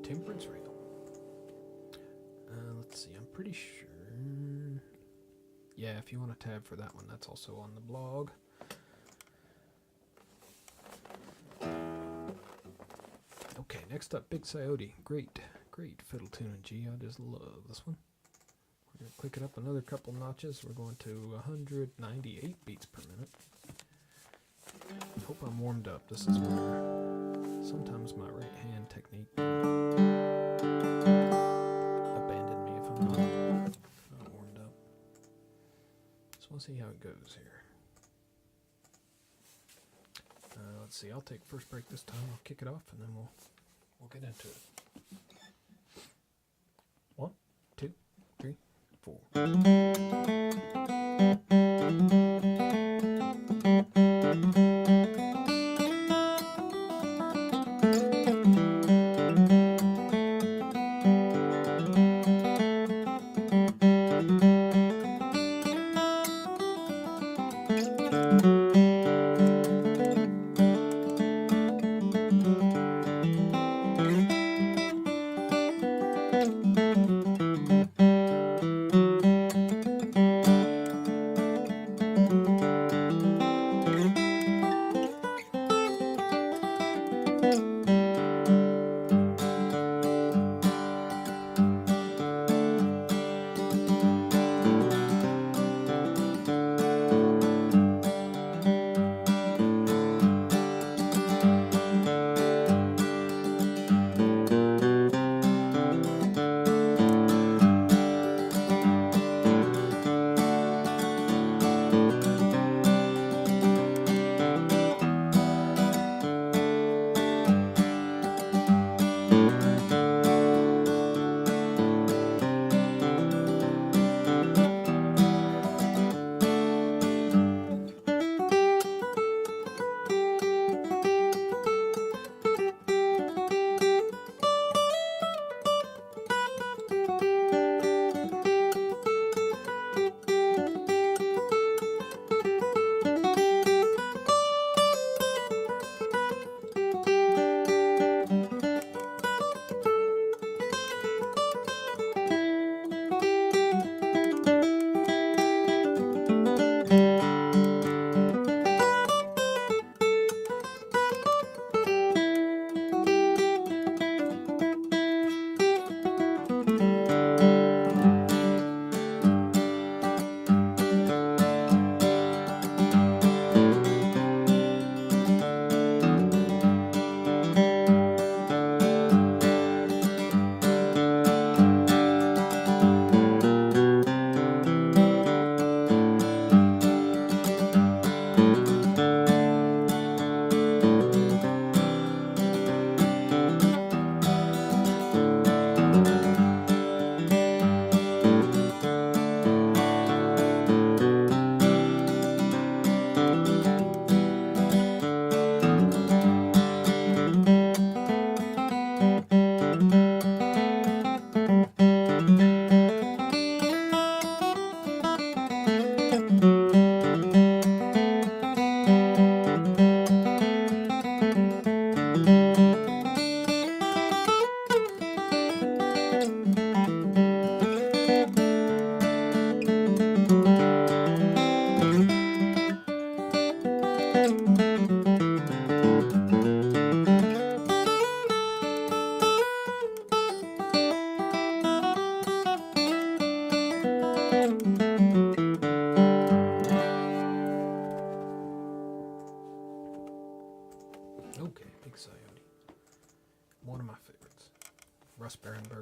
Temperance Reel. Let's see, I'm pretty sure Yeah, if you want a tab for that one, that's also on the blog. Okay, next up, Big Sciota. Great fiddle tune in G. I just love this one. We're going to click it up another couple notches. We're going to 198 beats per minute. Hope I'm warmed up. This is where sometimes my right hand technique abandon me if I'm not warmed up. So we'll see how it goes here. Let's see, I'll take first break this time. I'll kick it off and then we'll get into it. 1, 2, 3, 4.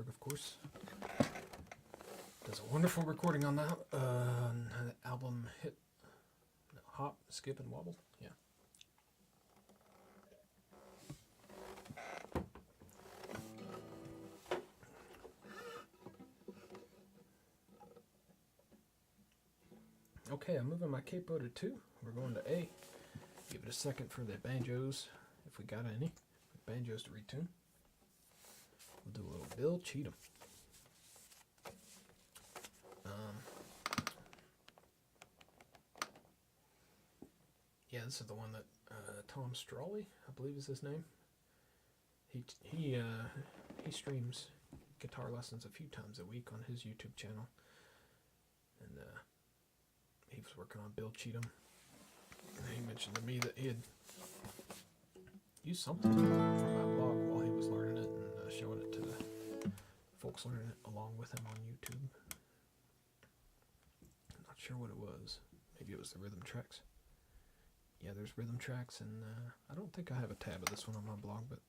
Of course. Does a wonderful recording on that album hit Hop, Skip, and Wobble. Yeah. Okay, I'm moving my capo to 2. We're going to A. Give it a second for the banjos, if we got any. Banjos to retune. We'll do a little Bill Cheatham. Yeah, this is the one that Tom Strawley, I believe is his name. He streams guitar lessons a few times a week on his YouTube channel. and he was working on Bill Cheatham. And he mentioned to me that he had used something from my blog while he was learning it and showing it to the folks learning it along with him on YouTube. I'm not sure what it was. Maybe it was the rhythm tracks. Yeah, there's rhythm tracks, and I don't think I have a tab of this one on my blog, but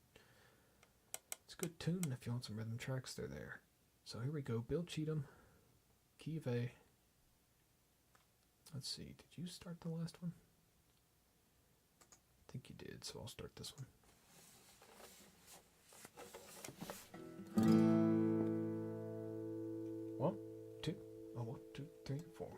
it's a good tune. If you want some rhythm tracks, they're there. So here we go. Bill Cheatham, key of A. Let's see, did you start the last one? I think you did, so I'll start this one. One, two, 3, 4.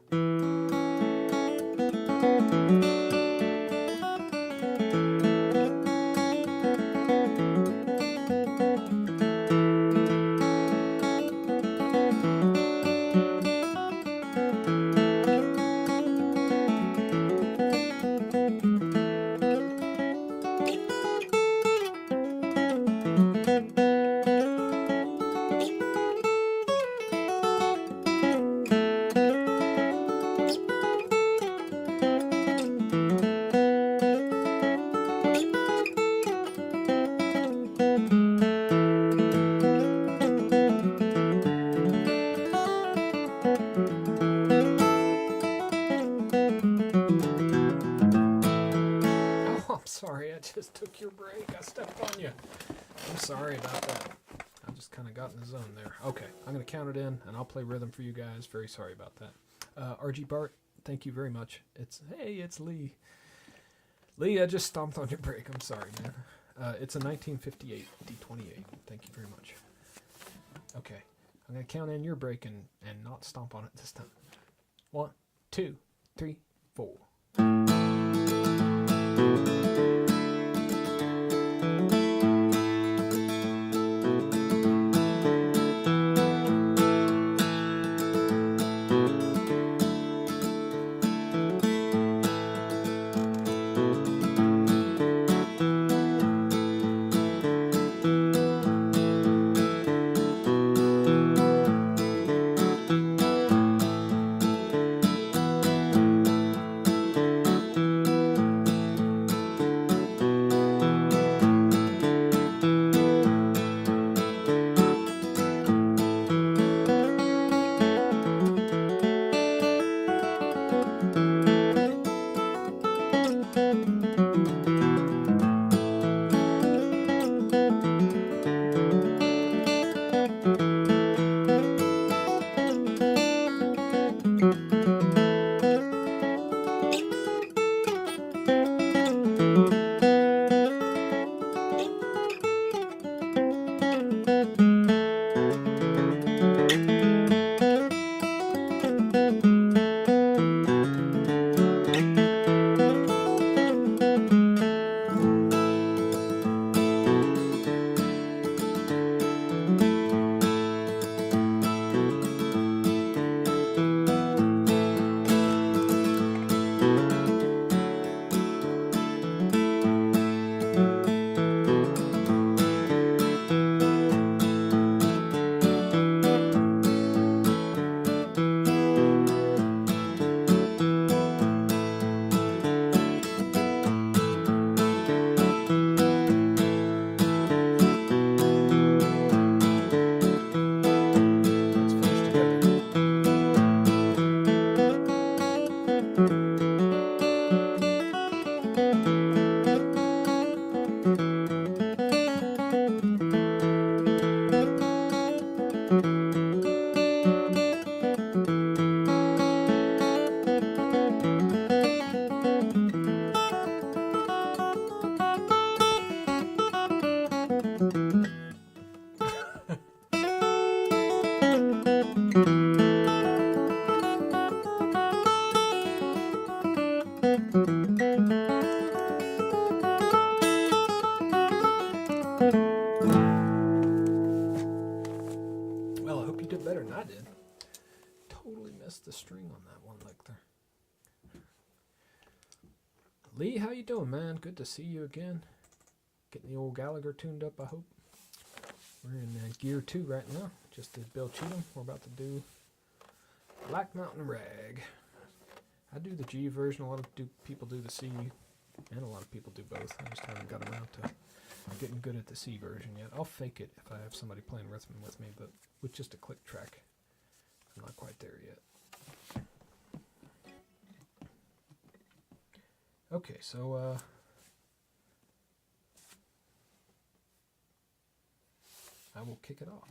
Sorry, I just took your break. I stepped on you. I'm sorry about that. I just kind of got in the zone there. Okay, I'm going to count it in, and I'll play rhythm for you guys. Very sorry about that. RG Bart, thank you very much. Hey, it's Lee. Lee, I just stomped on your break. I'm sorry, man. It's a 1958 D28. Thank you very much. Okay, I'm going to count in your break and not stomp on it this time. 1, 2, 3, 4. The string on that one like there. Lee, how you doing, man? Good to see you again. Getting the old Gallagher tuned up, I hope. We're in gear 2 right now. Just did Bill Cheatham. We're about to do Black Mountain Rag. I do the G version. A lot of people do the C, and a lot of people do both. I just haven't got around to getting good at the C version yet. I'll fake it if I have somebody playing rhythm with me, but with just a click track, I'm not quite there yet. Okay, so I will kick it off.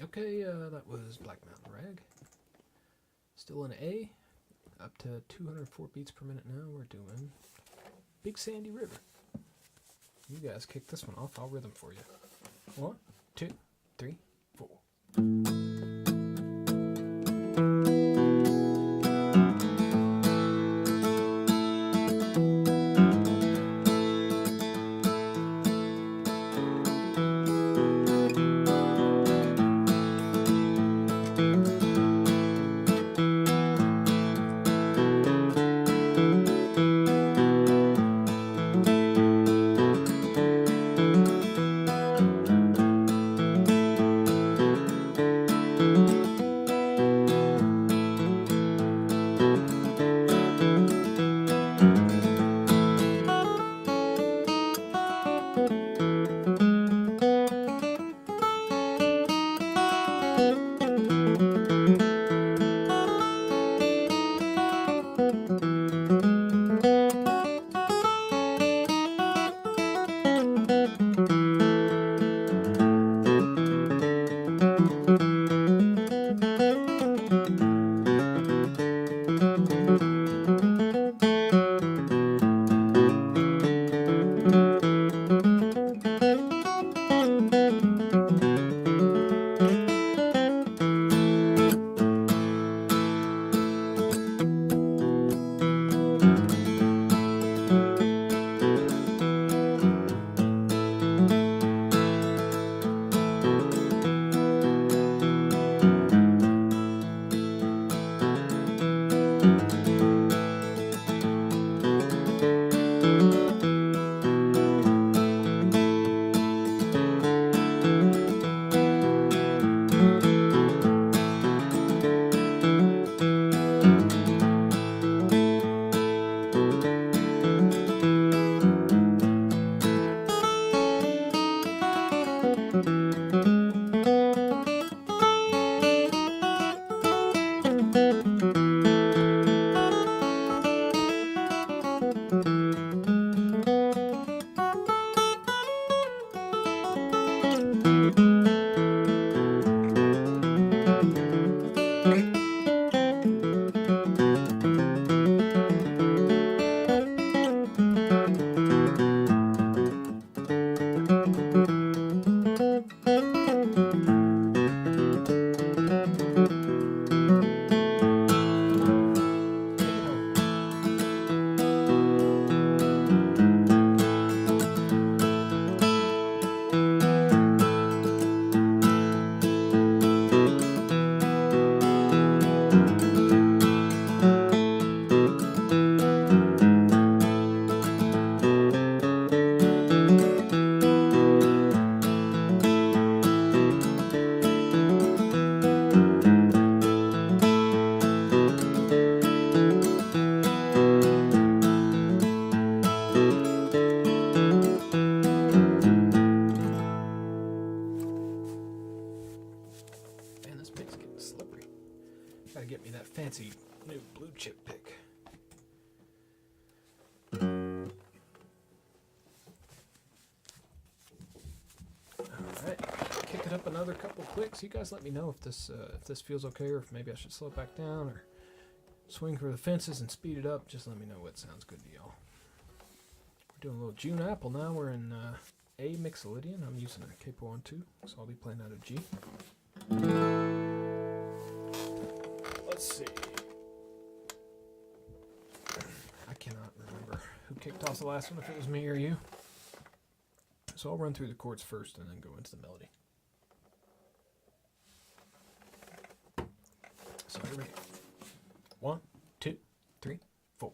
Okay, that was Black Mountain Rag. Still in A, up to 204 beats per minute now. We're doing Big Sandy River. You guys kick this one off, I'll rhythm for you. 1, 2, 3, 4. it up another couple clicks. You guys let me know if this feels okay, or if maybe I should slow it back down, or swing for the fences and speed it up. Just let me know what sounds good to y'all. We're doing a little June apple now. We're in A mixolydian. I'm using a capo on 2, so I'll be playing out of G. Let's see. I cannot remember who kicked off the last one, if it was me or you. So I'll run through the chords first and then go into the melody. So here we go. 1, 2, 3, 4.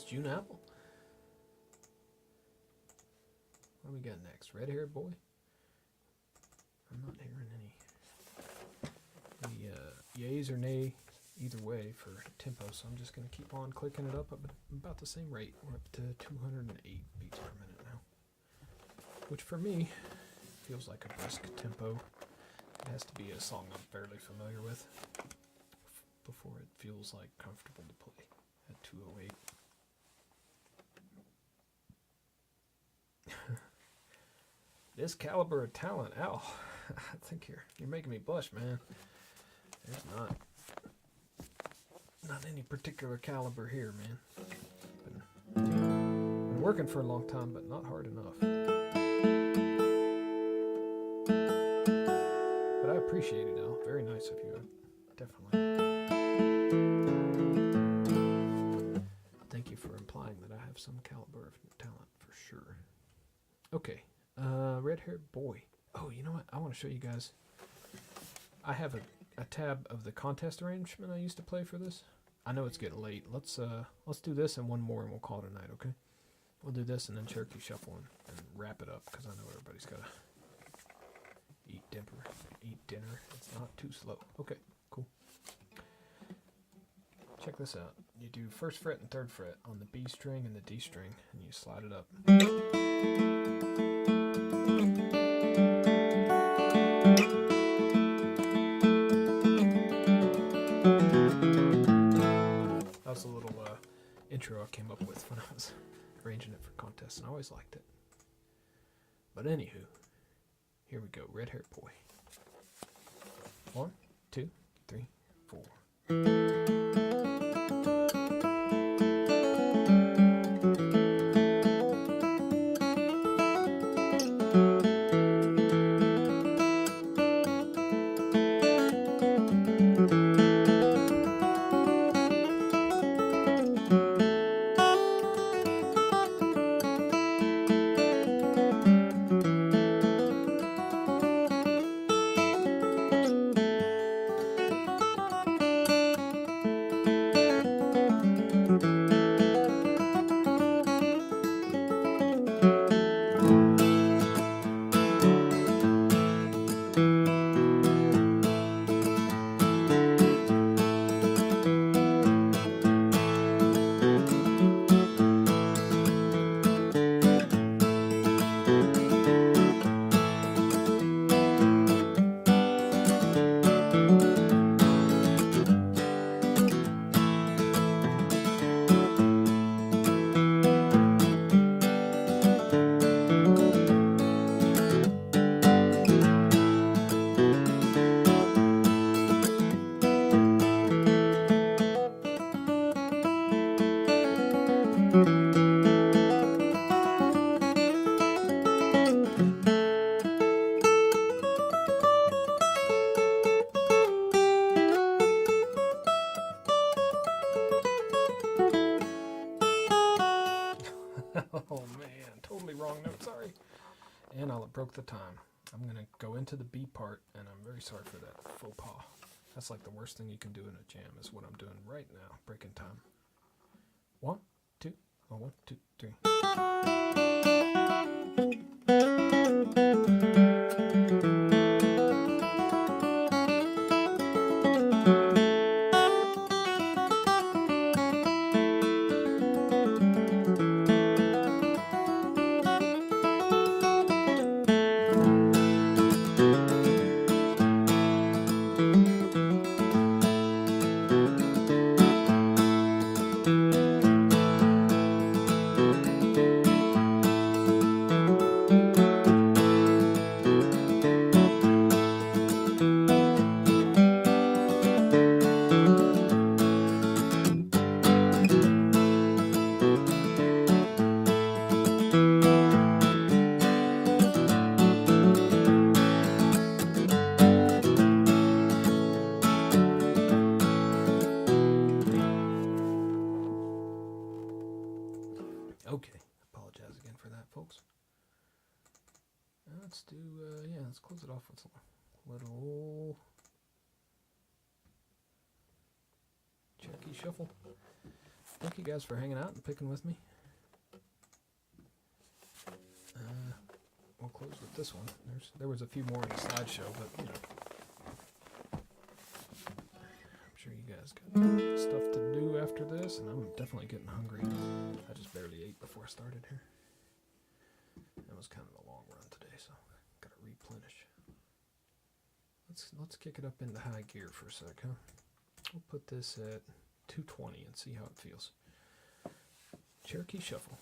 June apple. What do we got next? Red-haired boy? I'm not hearing any yays or nay either way for tempo, so I'm just going to keep on clicking it up about the same rate. We're up to 208 beats per minute now, which for me feels like a brisk tempo. It has to be a song I'm fairly familiar with before it feels like comfortable to play at 208. This caliber of talent, Al. I think you're making me blush, man. There's not any particular caliber here, man. Been working for a long time, but not hard enough. But I appreciate it, Al. Very nice of you, definitely. Thank you for implying that I have some caliber of talent for sure. Okay. Red-haired boy. Oh, you know what? I want to show you guys. I have a tab of the contest arrangement I used to play for this. I know it's getting late. Let's do this and one more, and we'll call it a night. Okay? We'll do this and then Cherokee Shuffle and wrap it up, because I know everybody's got to eat dinner. It's not too slow. Okay, cool. Check this out. You do 1st fret and 3rd fret on the B string and the D string, and you slide it up. That was a little intro I came up with when I was arranging it for contests, and I always liked it. But anywho, here we go. Red Haired Boy. 1, 2, 3, 4. And I broke the time. I'm going to go into the B part, and I'm very sorry for that faux pas. That's like the worst thing you can do in a jam is what I'm doing right now, breaking time. 1, 2, 1, 2, 3. Okay, apologize again for that, folks. Let's do, let's close it off with some little Cherokee Shuffle. Thank you guys for hanging out and picking with me. We'll close with this one. There was a few more in the slideshow, but you know, I'm sure you guys got stuff to do after this, and I'm definitely getting hungry. I just barely ate before I started here. It was kind of a long run today, so gotta replenish. Let's kick it up into high gear for a sec, huh? We'll put this at 220 and see how it feels. Cherokee Shuffle.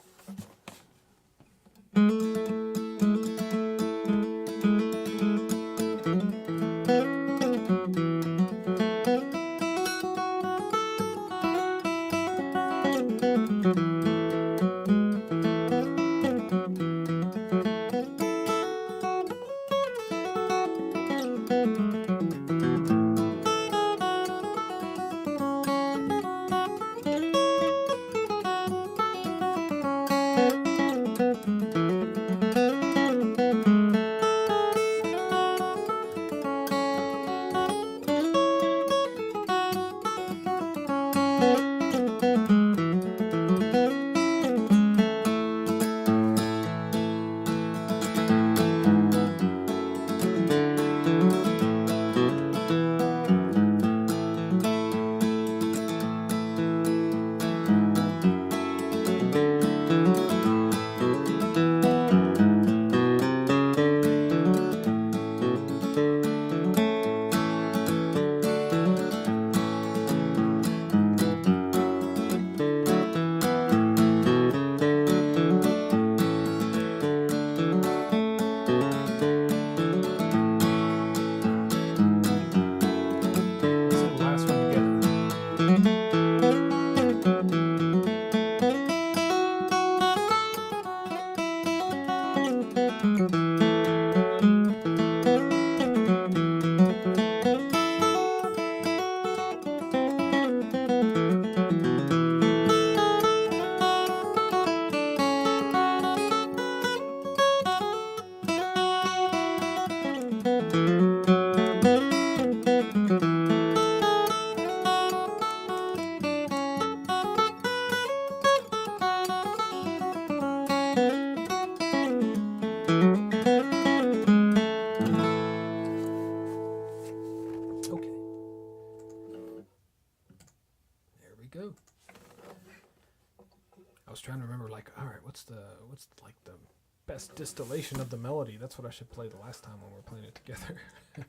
distillation of the melody. That's what I should play the last time when we were playing it together. And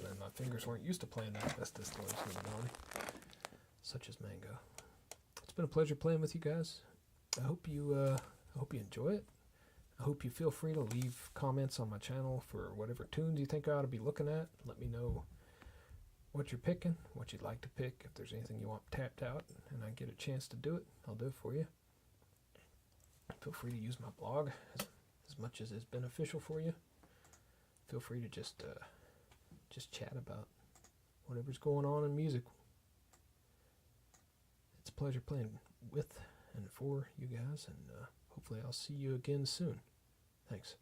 then my fingers weren't used to playing that best distillation of the melody, such as mango. It's been a pleasure playing with you guys. I hope you enjoy it. I hope you feel free to leave comments on my channel for whatever tunes you think I ought to be looking at. Let me know what you're picking, what you'd like to pick. If there's anything you want tapped out and I get a chance to do it, I'll do it for you. Feel free to use my blog as much as is beneficial for you. Feel free to just chat about whatever's going on in music. It's a pleasure playing with and for you guys, and hopefully I'll see you again soon. Thanks.